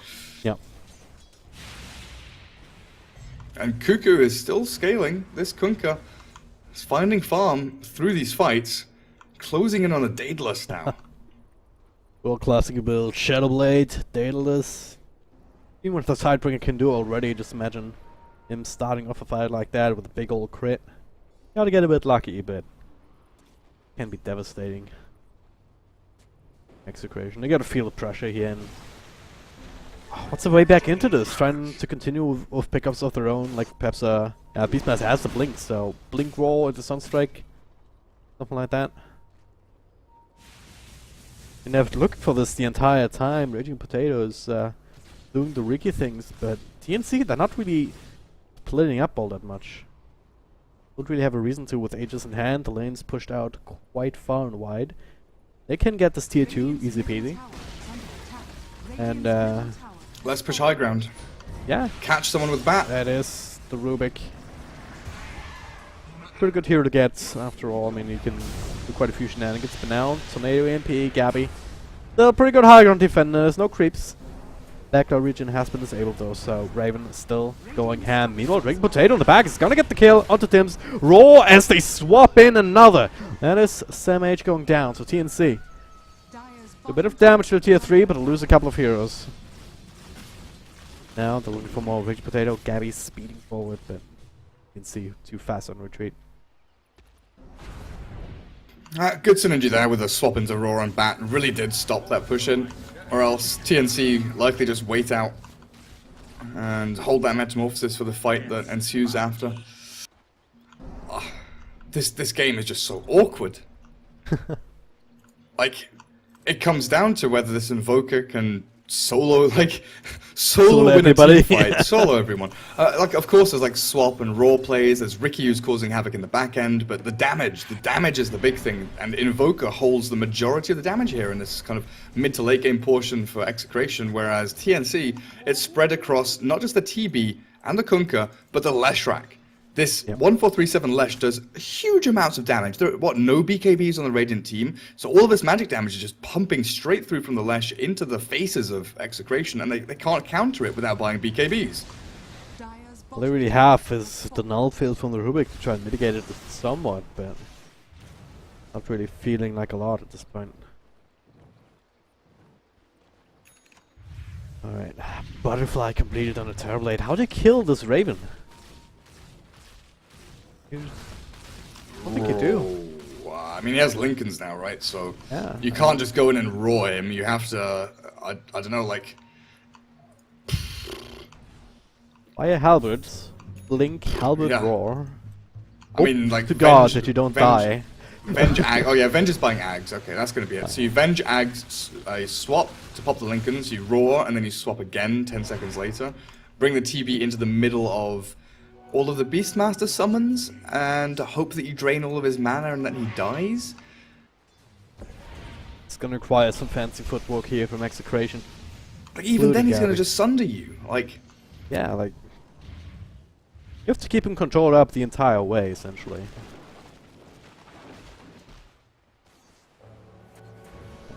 Yep. And Cuckoo is still scaling. This Kunkka is finding farm through these fights, closing in on a Daedalus now. World classic build, Shadowblade, Daedalus. Even what the Sidebringer can do already, just imagine him starting off a fight like that with a big old crit. Gotta get a bit lucky, but can be devastating. Execration. They gotta feel the pressure here, and what's the way back into this? Trying to continue with pickups of their own, like perhaps Beastmaster has the blink, so blink roll into Sunstrike, something like that. And they've looked for this the entire time. Raging Potatoes doing the Riki things, but TNC, they're not really splitting up all that much. Don't really have a reason to with Aegis in hand. The lane's pushed out quite far and wide. They can get this tier 2 easy peasy. And Let's push high ground. yeah, Catch someone with bat. that is the Rubik. Pretty good hero to get after all. I mean, you can do quite a few shenanigans, but now Tornado, EMP, Gabby. Still pretty good high ground defenders, no creeps. Backdoor region has been disabled though, so Raven is still going ham. Meanwhile, Raging Potato in the back is gonna get the kill onto Tim's. Roar as they swap in another. That is Sam H going down, so TNC. A bit of damage to tier 3, but lose a couple of heroes. Now they're looking for more Raging Potato. Gabby's speeding forward, but you can see too fast on retreat. Good synergy there with a swap into Roar and bat. Really did stop that push in. Or else TNC likely just wait out and hold that metamorphosis for the fight that ensues after. This game is just so awkward. Like, it comes down to whether this Invoker can solo solo win a everybody. team fight, solo everyone. Like of course there's like swap and raw plays. There's Ricky who's causing havoc in the back end, but the damage is the big thing, and Invoker holds the majority of the damage here in this kind of mid to late game portion for Execration, whereas TNC it's spread across not just the TB and the Kunkka, but the Leshrac. This 1437 Lesh does huge amounts of damage. There are, no BKBs on the Radiant team, so all of this magic damage is just pumping straight through from the Lesh into the faces of Execration, and they can't counter it without buying BKBs. All they really have is the null field from the Rubik to try and mitigate it somewhat, but not really feeling like a lot at this point. Alright, Butterfly completed on a Terrorblade. How do you kill this Raven? I don't think you do. I mean, he has Lincolns now, right? So Yeah. you can't just go in and raw him. You have to, I don't know, like... Fire halberds, blink, halberd Yeah. roar. I mean, like... To God that you don't die. Venge Ag. Oh yeah, Venge is buying Ags. Okay, that's gonna be it. So you Venge Ags, you swap to pop the Lincolns, you roar, and then you swap again 10 seconds later. Bring the TB into the middle of all of the Beastmaster summons, and hope that you drain all of his mana and then he dies. It's gonna require some fancy footwork here from Execration. Like even then he's gonna Gabbing. just sunder you. Like, Yeah, like... You have to keep him controlled up the entire way, essentially.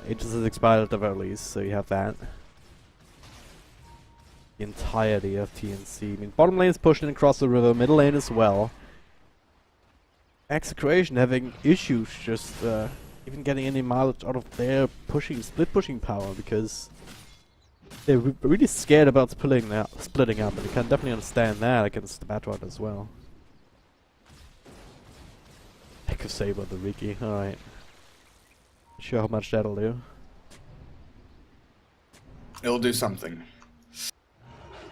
Aegis is expired at the very least, so you have that. The entirety of TNC. I mean, bottom lane is pushing across the river, middle lane as well. Execration having issues just even getting any mileage out of their split pushing power, because they're really scared about splitting up, and you can definitely understand that against the Batrod as well. Echo Saber, the Riki, alright. Not sure how much that'll do. it'll do something.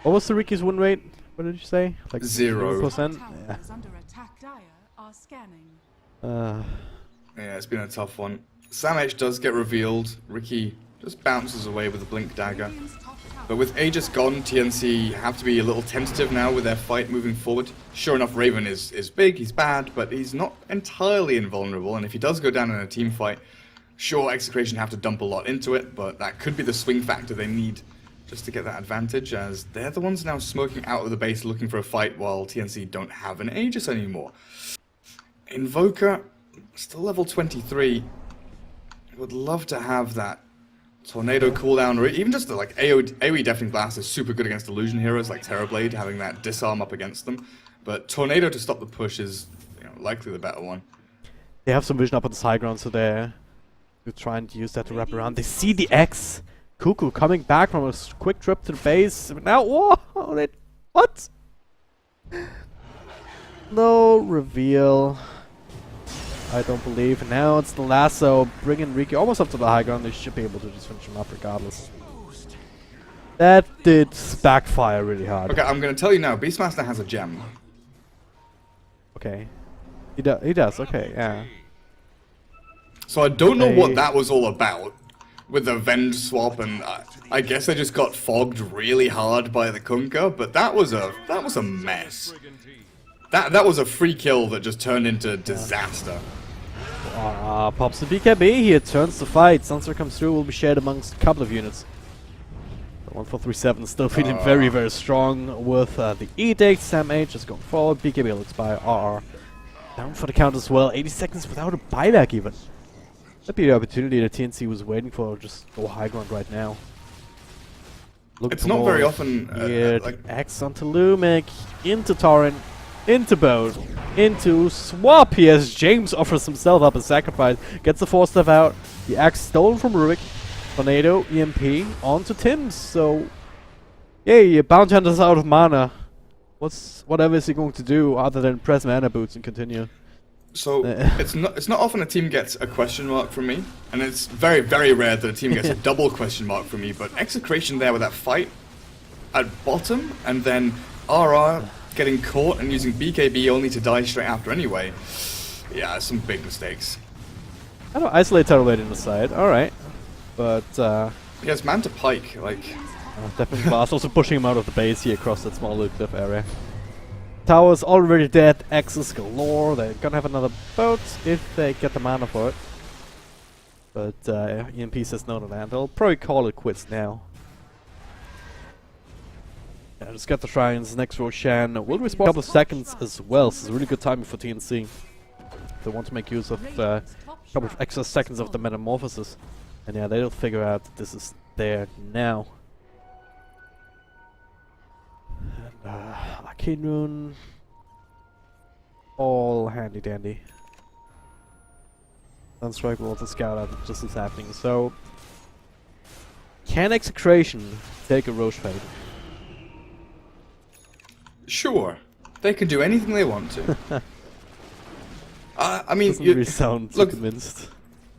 What was the Riki's win rate? What did you say? Like 0%? 0%? Yeah. Under attack. Dire are scanning. Yeah, it's been a tough one. Sam H does get revealed. Ricky just bounces away with a Blink Dagger. Radiant's top tower But with Aegis gone, TNC have to be a little tentative now with their fight moving forward. Sure enough, Raven is big, he's bad, but he's not entirely invulnerable, and if he does go down in a team fight, sure, Execration have to dump a lot into it, but that could be the swing factor they need just to get that advantage, as they're the ones now smoking out of the base looking for a fight while TNC don't have an Aegis anymore. Invoker, still level 23. Would love to have that Tornado cooldown, or even just the like AoE Deafening Blast is super good against illusion heroes like Terrorblade, having that disarm up against them. But Tornado to stop the push is, you know, likely the better one. They have some vision up on the high ground, so they're trying to use that to wrap around. They see the X Cuckoo coming back from a quick trip to the base. Now, whoa! What? No reveal. I don't believe. Now it's the lasso, bringing Riki almost up to the high ground. They should be able to just finish him up regardless. That did backfire really hard. Okay, I'm gonna tell you now, Beastmaster has a gem. Okay. He does, okay, yeah. So I don't know Hey. what that was all about with the Venge swap, and I guess they just got fogged really hard by the Kunkka, but that was a mess. That was a free kill that just turned into disaster. Pops the BKB here, turns the fight. Sunster comes through, will be shared amongst a couple of units. 1437 still feeling very, very strong with the Edict. Sam H is going forward, BKB will expire. RR down for the count as well. 80 seconds without a buyback even. That'd be the opportunity that TNC was waiting for. Just go high ground right now. Looking It's for not more very often, here, like- X onto Lumic, into Torrent, into Boat, into Swap. He has James offers himself up as sacrifice, gets the 4-step out, the axe stolen from Rubik, Tornado, EMP, onto Tim's. So, yay, Bounty Hunter's out of mana. Whatever is he going to do other than press mana boots and continue? So it's not often a team gets a question mark from me, and it's very, very rare that a team gets a double question mark from me, but Execration there with that fight at bottom, and then RR getting caught and using BKB only to die straight after anyway. Yeah, some big mistakes. I don't isolate Terrorblade in the side, alright. But He has man to pike, like... Definitely fast. Also pushing him out of the base here across that small little cliff area. Tower's already dead. Axes galore. They're gonna have another boat if they get the mana for it. But EMP says no to that. They'll probably call it quits now. Yeah, just got the shrines. Next Roshan will respawn a couple of seconds as well. So it's a really good timing for TNC. They want to make use of a couple of extra seconds of the metamorphosis. And yeah, they'll figure out that this is there now. And Arcane Rune, all handy dandy. Sunstrike will also scout out just as happening. So, can Execration take a Roche Fade? Sure, they can do anything they want to. I mean, Doesn't really sound look, convinced.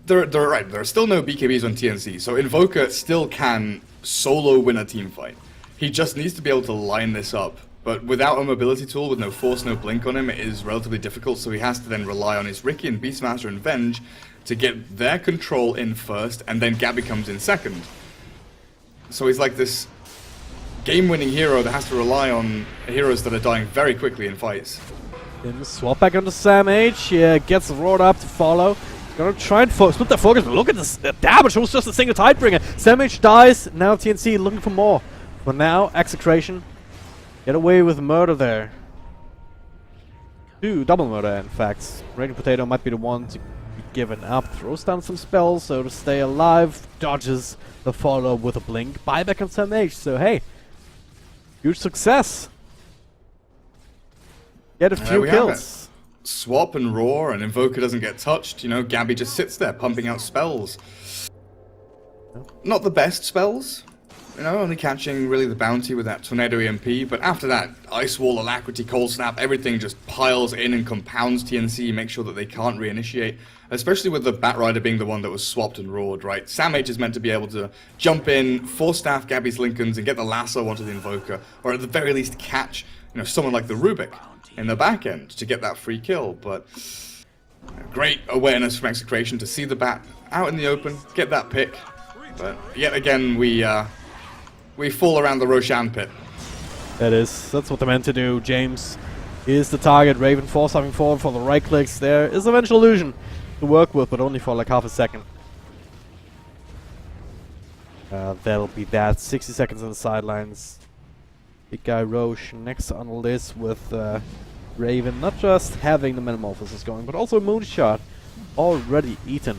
They're right. There are still no BKBs on TNC, so Invoker still can solo win a team fight. He just needs to be able to line this up. But without a mobility tool, with no force, no blink on him, it is relatively difficult, so he has to then rely on his Ricky and Beastmaster and Venge to get their control in first, and then Gabby comes in second. So he's like this game-winning hero that has to rely on heroes that are dying very quickly in fights. Swap back onto Sam H. Yeah, gets roared up to follow. Gonna try and split their focus, but look at this damage. It was just a single Tidebringer. Sam H dies. Now TNC looking for more. But now, Execration. Get away with murder there. Double murder, in fact. Raging Potato might be the one to be given up. Throws down some spells, so to stay alive. Dodges the follow with a blink. Buyback on Sam H. So hey, huge success. Get a few kills. Swap and roar, and Invoker doesn't get touched. You know, Gabby just sits there pumping out spells. Not the best spells. You know, only catching really the bounty with that Tornado EMP, but after that, Ice Wall, Alacrity, Cold Snap, everything just piles in and compounds TNC, make sure that they can't reinitiate, especially with the Batrider being the one that was swapped and roared, right? Sam H is meant to be able to jump in, force staff Gabby's Lincolns, and get the lasso onto the Invoker, or at the very least catch, you know, someone like the Rubik in the back end to get that free kill, but great awareness from Execration to see the Bat out in the open, get that pick, but yet again we fall around the Roshan pit. That's what they're meant to do. James is the target. Raven force having forward for the right clicks. There is a Vengeful Illusion to work with, but only for like half a second. That'll be that. 60 seconds on the sidelines. Big guy Roche next on the list with Raven. Not just having the Metamorphosis going, but also a Moonshot already eaten.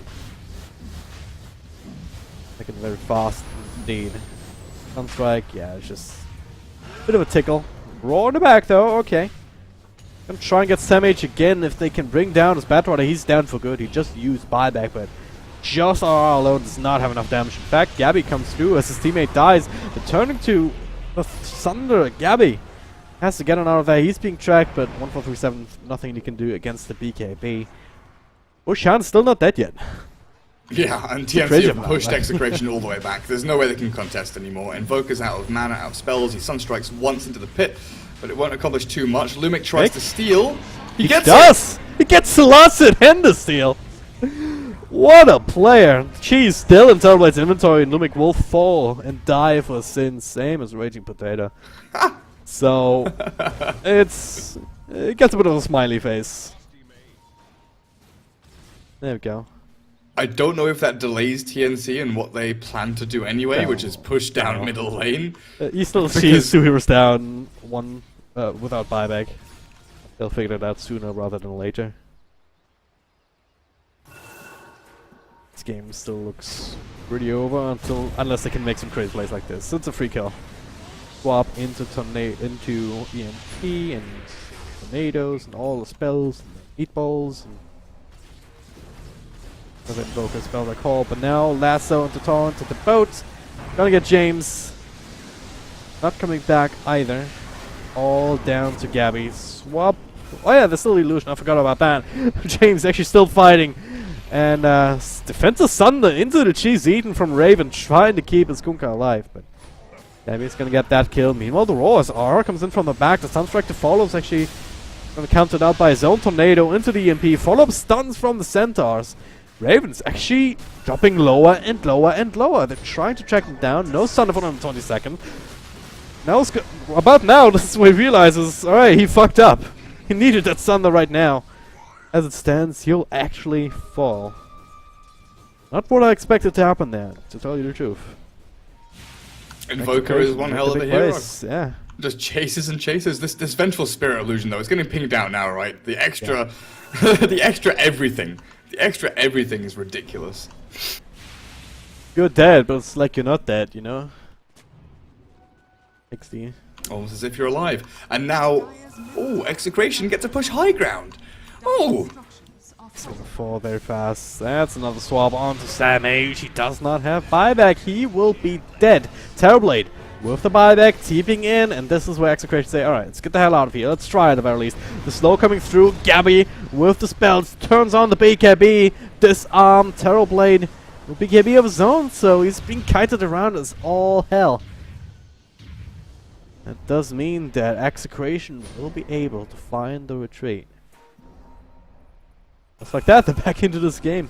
Making very fast indeed. Sunstrike, yeah, it's just a bit of a tickle. Roar in the back though, okay. Gonna try and get Sam H again if they can bring down his Batrider. He's down for good. He just used buyback, but just RR alone does not have enough damage. In fact, Gabby comes through as his teammate dies, returning to the Thunder. Gabby has to get him out of there. He's being tracked, but 1437, nothing he can do against the BKB. Roshan's still not dead yet. Yeah, and TNC have pushed Execration all the way back. There's no way they can contest anymore. Invoker's out of mana, out of spells. He Sunstrikes once into the pit, but it won't accomplish too much. Lumic tries to steal. He gets it! He gets the last hit and the steal! What a player! Cheese still in Terrorblade's inventory, and Lumic will fall and die for sin, same as Raging Potato. So, it gets a bit of a smiley face. There we go. I don't know if that delays TNC and what they plan to do anyway, which is push down middle lane. You still see 2 heroes down, 1 without buyback. They'll figure it out sooner rather than later. This game still looks pretty over unless they can make some crazy plays like this. So it's a free kill. Swap into EMP and tornadoes and all the spells and the meatballs and doesn't invoke a spell recall, but now lasso into taunt to the boat. Gonna get James. Not coming back either. All down to Gabby. Swap. Oh yeah, there's still illusion. I forgot about that. James actually still fighting. And defensive Thunder into the cheese eaten from Raven, trying to keep his Kunkka alive. But Gabby's gonna get that kill. Meanwhile, the Roar as R comes in from the back. The Sunstrike to follow is actually gonna counter it out by his own Tornado into the EMP. Follow-up stuns from the Centaurs. Raven's actually dropping lower and lower and lower. They're trying to track him down. No stun of 122nd. Now about now, this is where he realizes, alright, he fucked up. He needed that Thunder right now. As it stands, he'll actually fall. Not what I expected to happen there, to tell you the truth. Invoker is one hell of a hero. Yeah. Just chases and chases. This Vengeful Spirit illusion, though, it's getting pinged out now, right? The extra, the extra everything. The extra everything is ridiculous. You're dead, but it's like you're not dead, you know? XD. Almost as if you're alive. And now, oh, Execration gets to push high ground. Oh! It's gonna fall very fast. That's another swap onto Sam H. He does not have buyback. He will be dead. Terrorblade with the buyback, TPing in, and this is where Execration say, alright, let's get the hell out of here. Let's try at the very least. The slow coming through. Gabby with the spells turns on the BKB. Disarm. Terrorblade with BKB of his own, so he's being kited around as all hell. That does mean that Execration will be able to find the retreat. Just like that, they're back into this game.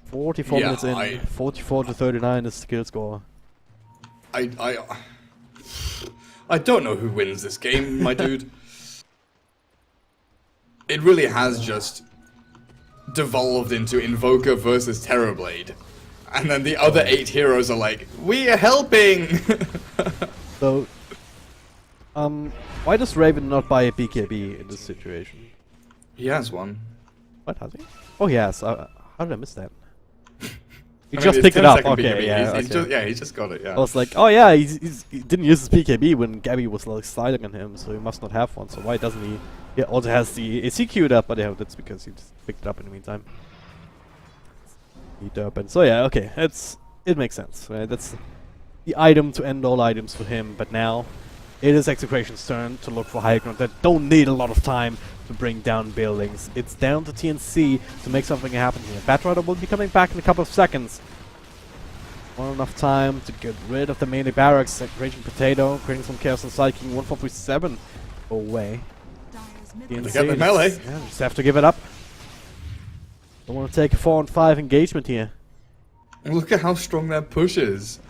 44 minutes in, 44 to 39 is the kill score. I don't know who wins this game, my dude. It really has just devolved into Invoker versus Terrorblade. And then the other 8 heroes are like, we are helping! So, why does Raven not buy a BKB in this situation? He has one. What, has he? Oh, he has. How did I miss that? He I just mean, picked it up. BKB. Okay, yeah. He's just got it, yeah. I was like, oh yeah, he didn't use his BKB when Gabby was like sliding on him, so he must not have one. So why doesn't he? He also has the AC queued up, but yeah, that's because he just picked it up in the meantime. He open. So yeah, okay, it makes sense. Right? That's the item to end all items for him. But now it is Execration's turn to look for high ground that don't need a lot of time to bring down buildings. It's down to TNC to make something happen here. Batrider will be coming back in a couple of seconds. Not enough time to get rid of the melee barracks. Raging Potato, creating some chaos and Psyking. 1437 away. They get the melee. Yeah, just have to give it up. Don't want to take a 4-on-5 engagement here. Look at how strong that push is.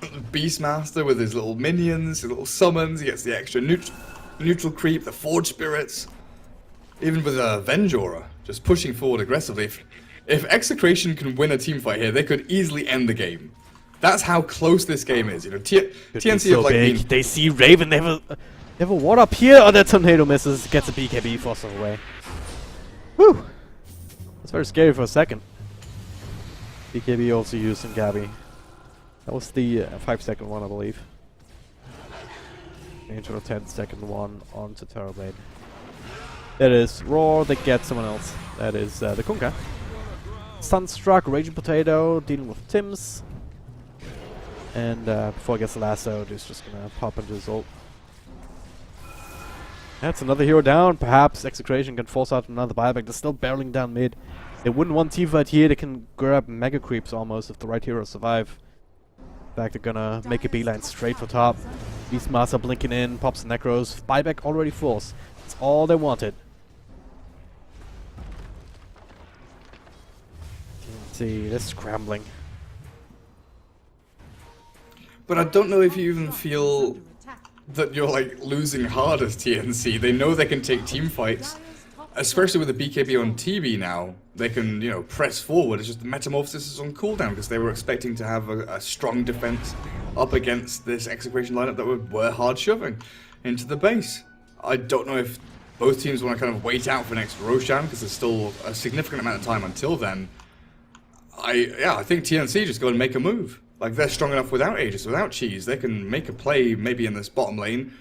Beastmaster with his little minions, his little summons, he gets the extra neutral creep, the Forge Spirits. Even with a Venge Aura, just pushing forward aggressively. If Execration can win a teamfight here, they could easily end the game. That's how close this game is. You know, TNC so have like big. been... They see Raven, they have a ward up here. Oh, that tornado misses, gets a BKB, forces him away. Whew. That's very scary for a second. BKB also used in Gabby. That was the 5-second one, I believe. Into the 10-second one onto Terrorblade. That is Roar, they get someone else. That is the Kunkka. Sunstruck, Raging Potato, dealing with Tims. And before he gets the lasso, he's just gonna pop into his ult. That's another hero down. Perhaps Execration can force out another buyback. They're still barreling down mid. They wouldn't want teamfight here. They can grab mega creeps almost if the right heroes survive. In fact, they're gonna make a beeline straight for top. Beastmaster blinking in, pops the Necros. Buyback already forced. That's all they wanted. See, they're scrambling. But I don't know if you even feel that you're like losing hard as TNC. They know they can take team fights, especially with the BKB on TB now. They can, you know, press forward. It's just the Metamorphosis is on cooldown because they were expecting to have a strong defense up against this Execration lineup that were hard shoving into the base. I don't know if both teams want to kind of wait out for next Roshan because there's still a significant amount of time until then. I think TNC just go and make a move. Like, they're strong enough without Aegis, without Cheese. They can make a play maybe in this bottom lane.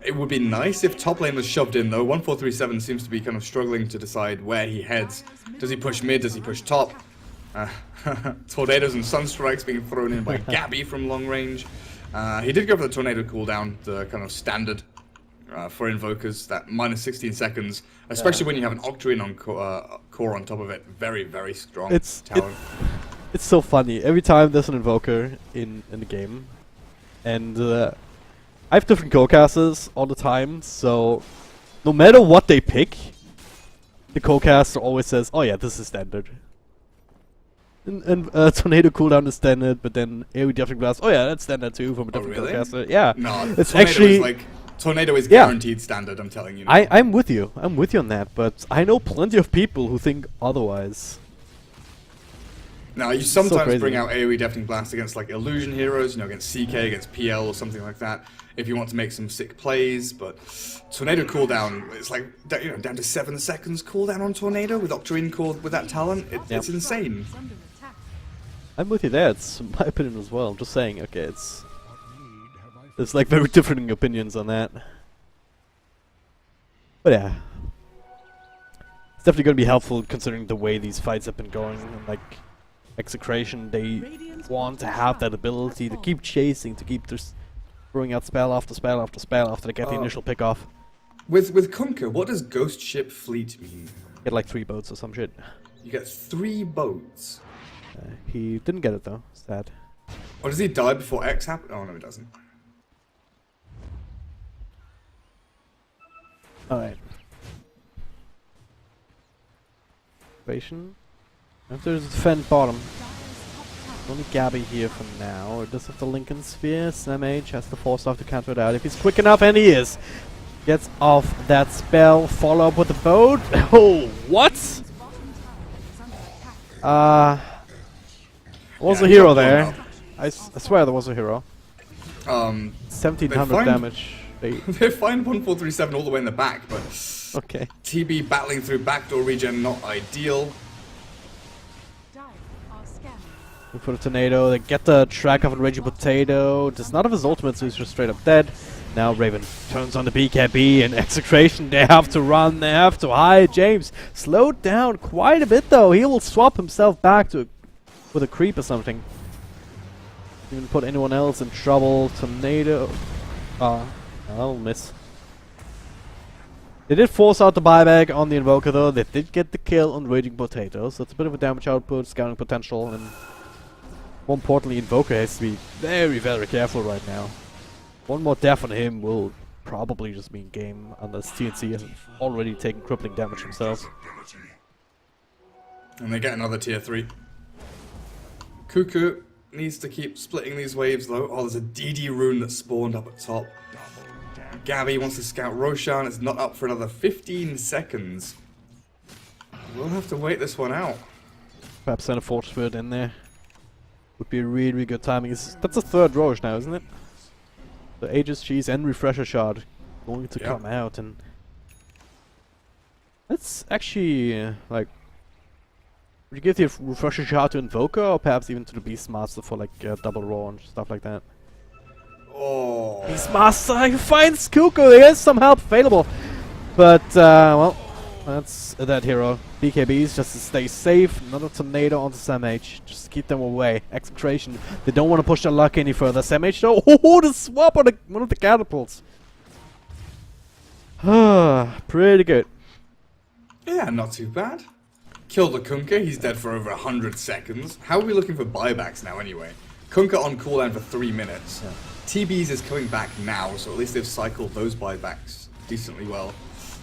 It would be nice if top lane was shoved in, though. 1437 seems to be kind of struggling to decide where he heads. Does he push mid? Does he push top? Tornadoes and Sunstrikes being thrown in by Gabby from long range. He did go for the Tornado cooldown, the kind of standard for Invokers, that minus 16 seconds, especially when you have an Octarine on core on top of it. Very, very strong talent. It's so funny. Every time there's an Invoker in the game, and I have different co-casters all the time, so no matter what they pick, The co-caster always says, "Oh yeah, this is standard." And tornado cooldown is standard, but then AoE Deafening Blast, oh yeah, that's standard too from a different really? co-caster. Yeah, No, it's tornado actually is like tornado is Yeah. guaranteed standard. I'm telling you. Now. I'm with you. I'm with you on that, but I know plenty of people who think otherwise. Now you sometimes crazy. bring out AoE Deafening Blast against like illusion heroes, you know, against CK, against PL or something like that, if you want to make some sick plays. But tornado cooldown, it's like down to 7 seconds cooldown on tornado with Octarine core with that talent. It's insane. Is under attack. I'm with you there. It's my opinion as well. I'm just saying. Okay, there's like very different opinions on that. But yeah, it's definitely going to be helpful considering the way these fights have been going. And like Execration, they want to have that ability to keep chasing, to keep just throwing out spell after spell after spell after they get the initial pick off. With Kunkka, what does Ghost Ship Fleet mean? Get like 3 boats or some shit. You get 3 boats. He didn't get it though. Sad. Or does he die before X happens? Oh no, he doesn't. Alright. Execration. Have to defend bottom. Only Gabby here for now. It does have the Lincoln Sphere. SamH has the force off to counter it out. If he's quick enough, and he is. Gets off that spell. Follow up with the boat. Oh, what? Was Yeah, a hero he got blown there. up. I swear there was a hero. 1700 find- damage. They They find 1437 all the way in the back, but okay. TB battling through backdoor regen, not ideal. Dire are scanning. Look for the tornado. They get the track of a raging potato. Does not have his ultimate, so he's just straight up dead. Now Raven turns on the BKB and Execration. They have to run. They have to hide. James slowed down quite a bit though. He will swap himself back with a creep or something. Even put anyone else in trouble. Tornado. I'll miss. They did force out the buyback on the Invoker though. They did get the kill on Raging Potatoes. So it's a bit of a damage output, scouting potential, and more importantly, Invoker has to be very, very careful right now. One more death on him will probably just mean game, unless TNC has already taken crippling damage himself. And they get another tier 3. Cuckoo needs to keep splitting these waves though. Oh, there's a DD rune that spawned up at top. Gabby wants to scout Roshan. It's not up for another 15 seconds. We'll have to wait this one out. Perhaps send a Force Spirit in there. Would be a really, really good timing. That's a third Roche now, isn't it? The Aegis Cheese and Refresher Shard going to come out, and that's actually like. Would you give the Refresher Shard to Invoker, or perhaps even to the Beastmaster for like double roll and stuff like that? Oh. Beastmaster, he finds Cuckoo. There is some help available, but well, that's that hero. BKBs just to stay safe. Another tornado onto SamH, just to keep them away. Execration. They don't want to push their luck any further. SamH though, oh, the swap on one of the catapults. Pretty good. Yeah, not too bad. Killed the Kunkka. He's dead for over 100 seconds. How are we looking for buybacks now anyway? Kunkka on cooldown for 3 minutes. Yeah. TBs is coming back now, so at least they've cycled those buybacks decently well.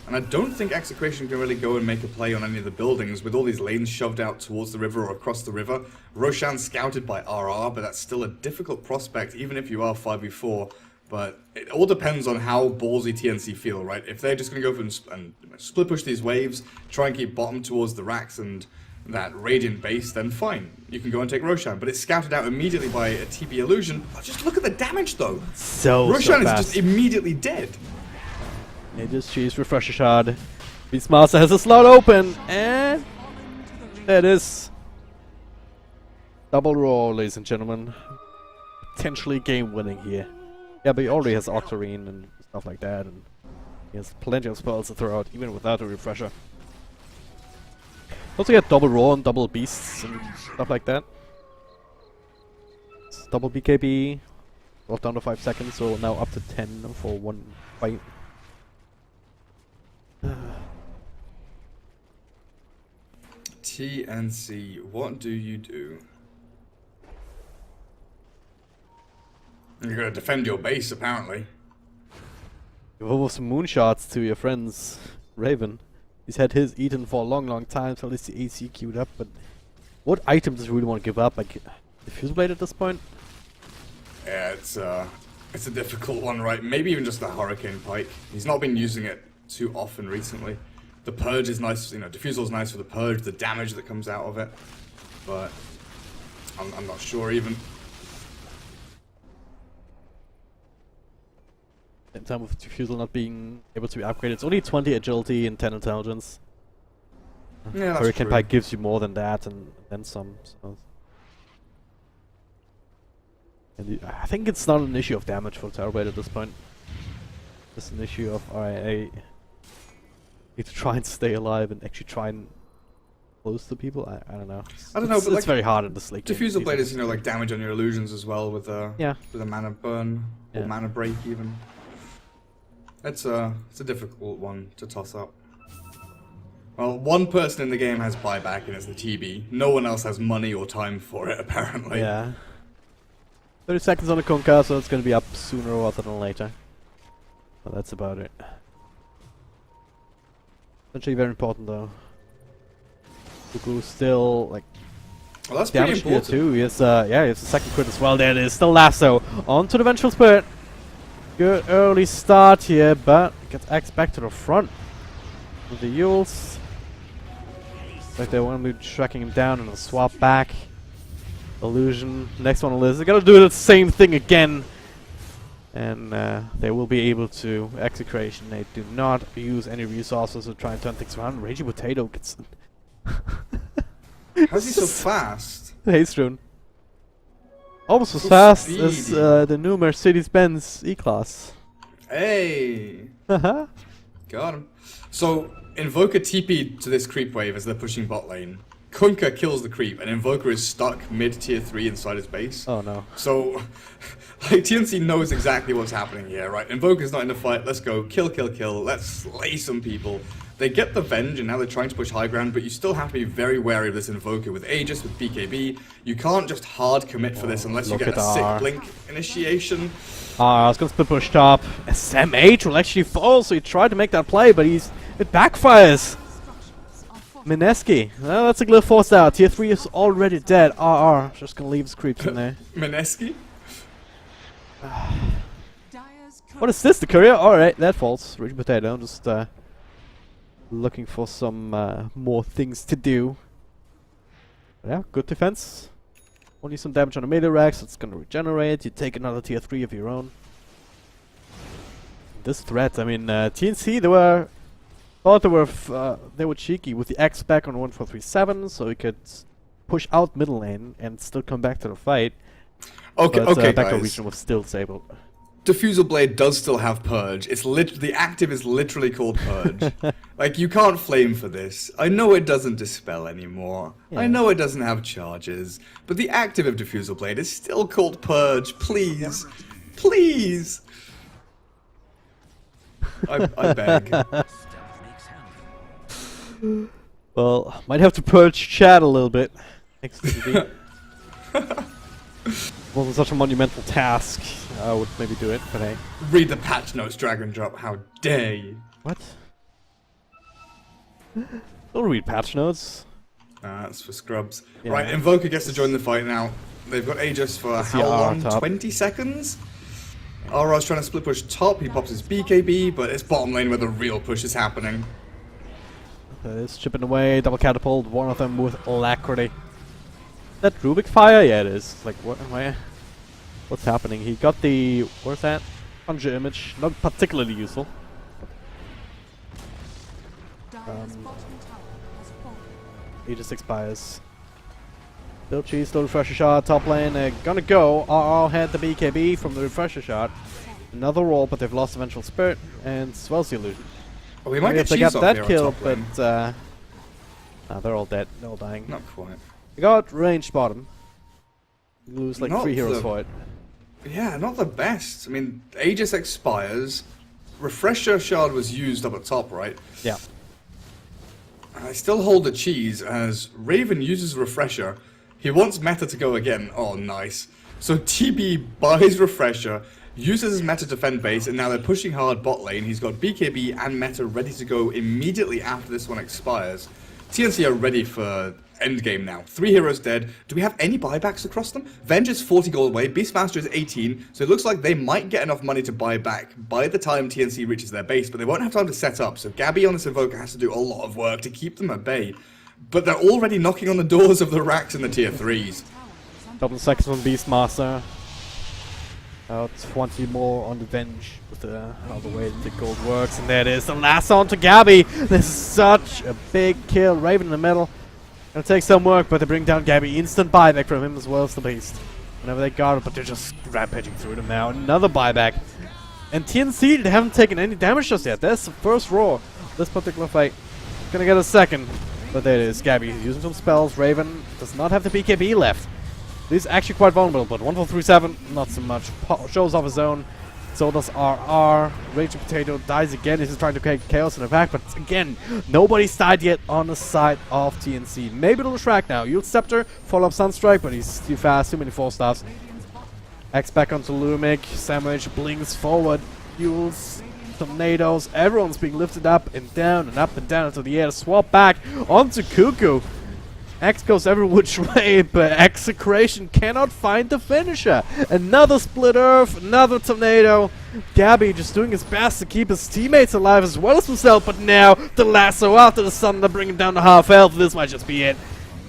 And I don't think Execration can really go and make a play on any of the buildings with all these lanes shoved out towards the river or across the river. Roshan scouted by RR, but that's still a difficult prospect, even if you are 5v4. But it all depends on how ballsy TNC feel, right? If they're just going to go for and split push these waves, try and keep bottom towards the racks and that Radiant base, then fine. You can go and take Roshan. But it's scouted out immediately by a TB Illusion. Oh, just look at the damage, though. Roshan is just immediately dead. Aegis Cheese, Refresher Shard. Beastmaster has a slot open, and there it is. Double roll, ladies and gentlemen. Potentially game winning here. Yeah, but he already has Octarine and stuff like that, and he has plenty of spells to throw out, even without a refresher. Also get double roll and double beasts and stuff like that. It's double BKB. Well, down to 5 seconds, so now up to 10 for one fight. TNC, what do you do? You're gonna defend your base, apparently. Give over some moonshots to your friends, Raven. He's had his eaten for a long time, so at least the AC queued up, but what item does he really want to give up? Like, the Fuse Blade at this point? Yeah, it's a difficult one, right? Maybe even just the Hurricane Pike. He's not been using it too often recently. The Purge is nice, you know, Diffusal's nice for the Purge, the damage that comes out of it. But I'm not sure even. In terms of Diffusal not being able to be upgraded, it's only 20 agility and 10 intelligence. Yeah, that's Hurricane true. Pike gives you more than that and then some. So. And I think it's not an issue of damage for Terrorblade at this point. It's an issue of, alright, I need to try and stay alive and actually try and close to people. I don't know. I don't know, but it's like, very hard in this late game. Diffusal Blade is, you know, like damage on your illusions as well with a mana burn or Yeah. mana break even. It's a difficult one to toss up. Well, one person in the game has buyback and it's the TB. No one else has money or time for it apparently. Yeah. 30 seconds on the Kunkka, so it's gonna be up sooner rather than later. Well, that's about it. Essentially very important though. Kuku still like Well, that's pretty damage here important. too. He has yeah, he has the second crit as well. There it is. Still lasso onto the Vengeful Spirit. Good early start here, but gets X back to the front with the Yules. Like they want to be tracking him down and a swap back. Illusion. Next one on the list. They're gonna do the same thing again. And they will be able to Execration. They do not use any resources to try and turn things around. Raging Potato gets How's he so fast? Haste Rune. Almost as So fast as speedy. the new Mercedes-Benz E-Class. Hey! Haha. Got him. So, Invoker TP to this creep wave as they're pushing bot lane. Kunkka kills the creep, and Invoker is stuck mid-tier 3 inside his base. Oh no. So, like, TNC knows exactly what's happening here, right? Invoker's not in the fight, let's go, kill, let's slay some people. They get the Venge, and now they're trying to push high ground, but you still have to be very wary of this Invoker with Aegis, with BKB. You can't just hard commit for this unless you look get at a sick R. blink initiation. I was gonna split push top. SMH will actually fall, so he tried to make that play, but it backfires. Structures are fortified. Mineski. Well, that's a glyph forced out. Tier 3 is already dead. RR. Just gonna leave his creeps in there. Mineski? Dire's What is this? The courier? Alright, that falls. Raging Potato. Just looking for some more things to do. Yeah, good defense. Only some damage on the melee racks. It's gonna regenerate. You take another tier 3 of your own. This threat, I mean, TNC, they were cheeky with the X back on 1437, so he could push out middle lane and still come back to the fight. Okay, But okay, back guys. region was still disabled. Diffusal Blade does still have Purge. It's the active is literally called Purge. Like, you can't flame for this. I know it doesn't dispel anymore. I Yeah. know it doesn't have charges. But the active of Diffusal Blade is still called Purge. Please. Please. I beg. Well, might have to purge chat a little bit. Thanks to the wasn't such a monumental task. I would maybe do it, but hey. Read the patch notes, drag and drop. How dare you? What? Don't read patch notes. That's for scrubs. Yeah. Right, Invoker gets to join the fight now. They've got Aegis for Let's how see RR long? top. 20 seconds? RR's trying to split push top. He pops his BKB, but it's bottom lane where the real push is happening. That is chipping away, double catapult, one of them with alacrity. That Rubik fire? Yeah, it is. Like, what am I? What's happening? He got the. Where's that? Conjure image. Not particularly useful. Dire's bottom tower has fallen. Aegis expires. Still cheese, still refresher shot, top lane, gonna go. RR had the BKB from the refresher shot. Another roll, but they've lost Eventual Spirit, and as well as the illusion. Oh, we might Maybe get if they cheese got off that here on kill, top lane. but nah, they're all dead. They're all dying. Not quite. They got ranged bottom. You lose like Not 3 heroes the- for it. Yeah, not the best. I mean, Aegis expires. Refresher shard was used up at top, right? Yeah. I still hold the cheese as Raven uses Refresher. He wants meta to go again. Oh, nice. So TB buys Refresher, uses his meta to defend base, and now they're pushing hard bot lane. He's got BKB and meta ready to go immediately after this one expires. TNC are ready for endgame now. 3 heroes dead. Do we have any buybacks across them? Venge is 40 gold away, Beastmaster is 18, so it looks like they might get enough money to buy back by the time TNC reaches their base, but they won't have time to set up, so Gabby on this Invoker has to do a lot of work to keep them at bay. But they're already knocking on the doors of the racks in the tier 3s. Couple seconds from Beastmaster. 20 more on the Venge with the other way the gold works, and there it is. The last on to Gabby. This is such a big kill. Raven in the middle. It'll take some work, but they bring down Gabby. Instant buyback from him as well as the Beast. Whenever they got it, but they're just rampaging through them now. Another buyback. And TNC, they haven't taken any damage just yet. That's the first roar. This particular fight. Gonna get a second. But there it is. Gabby using some spells. Raven does not have the BKB left. He's actually quite vulnerable, but 1437, not so much. Shows off his own. So does RR. Raging Potato dies again. He's trying to create chaos in the back, but again, nobody's died yet on the side of TNC. Maybe it'll Shrek now. Yield Scepter, follow up Sunstrike, but he's too fast, too many 4-stars. X back onto Lumic. Sandwich blinks forward. Yules, tornadoes. Everyone's being lifted up and down into the air. Swap back onto Cuckoo. X goes every which way, but Execration cannot find the finisher. Another split earth, another tornado. Gabby just doing his best to keep his teammates alive as well as himself, but now the lasso after the sun to bring him down to half health. This might just be it.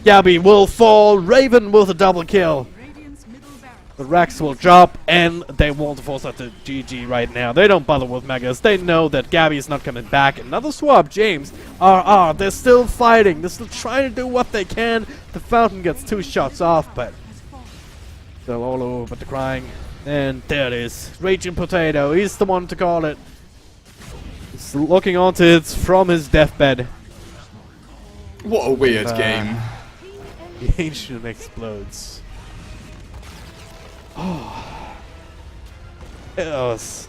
Gabby will fall. Raven with a double kill. The racks will drop, and they won't force out the GG right now. They don't bother with Megas. They know that Gabby is not coming back. Another swap, James. RR, they're still fighting. They're still trying to do what they can. The Fountain gets 2 shots off, but they're all over but the crying. And there it is. Raging Potato, he's the one to call it. He's looking onto it from his deathbed. What a weird game. The Ancient explodes. Oh, it was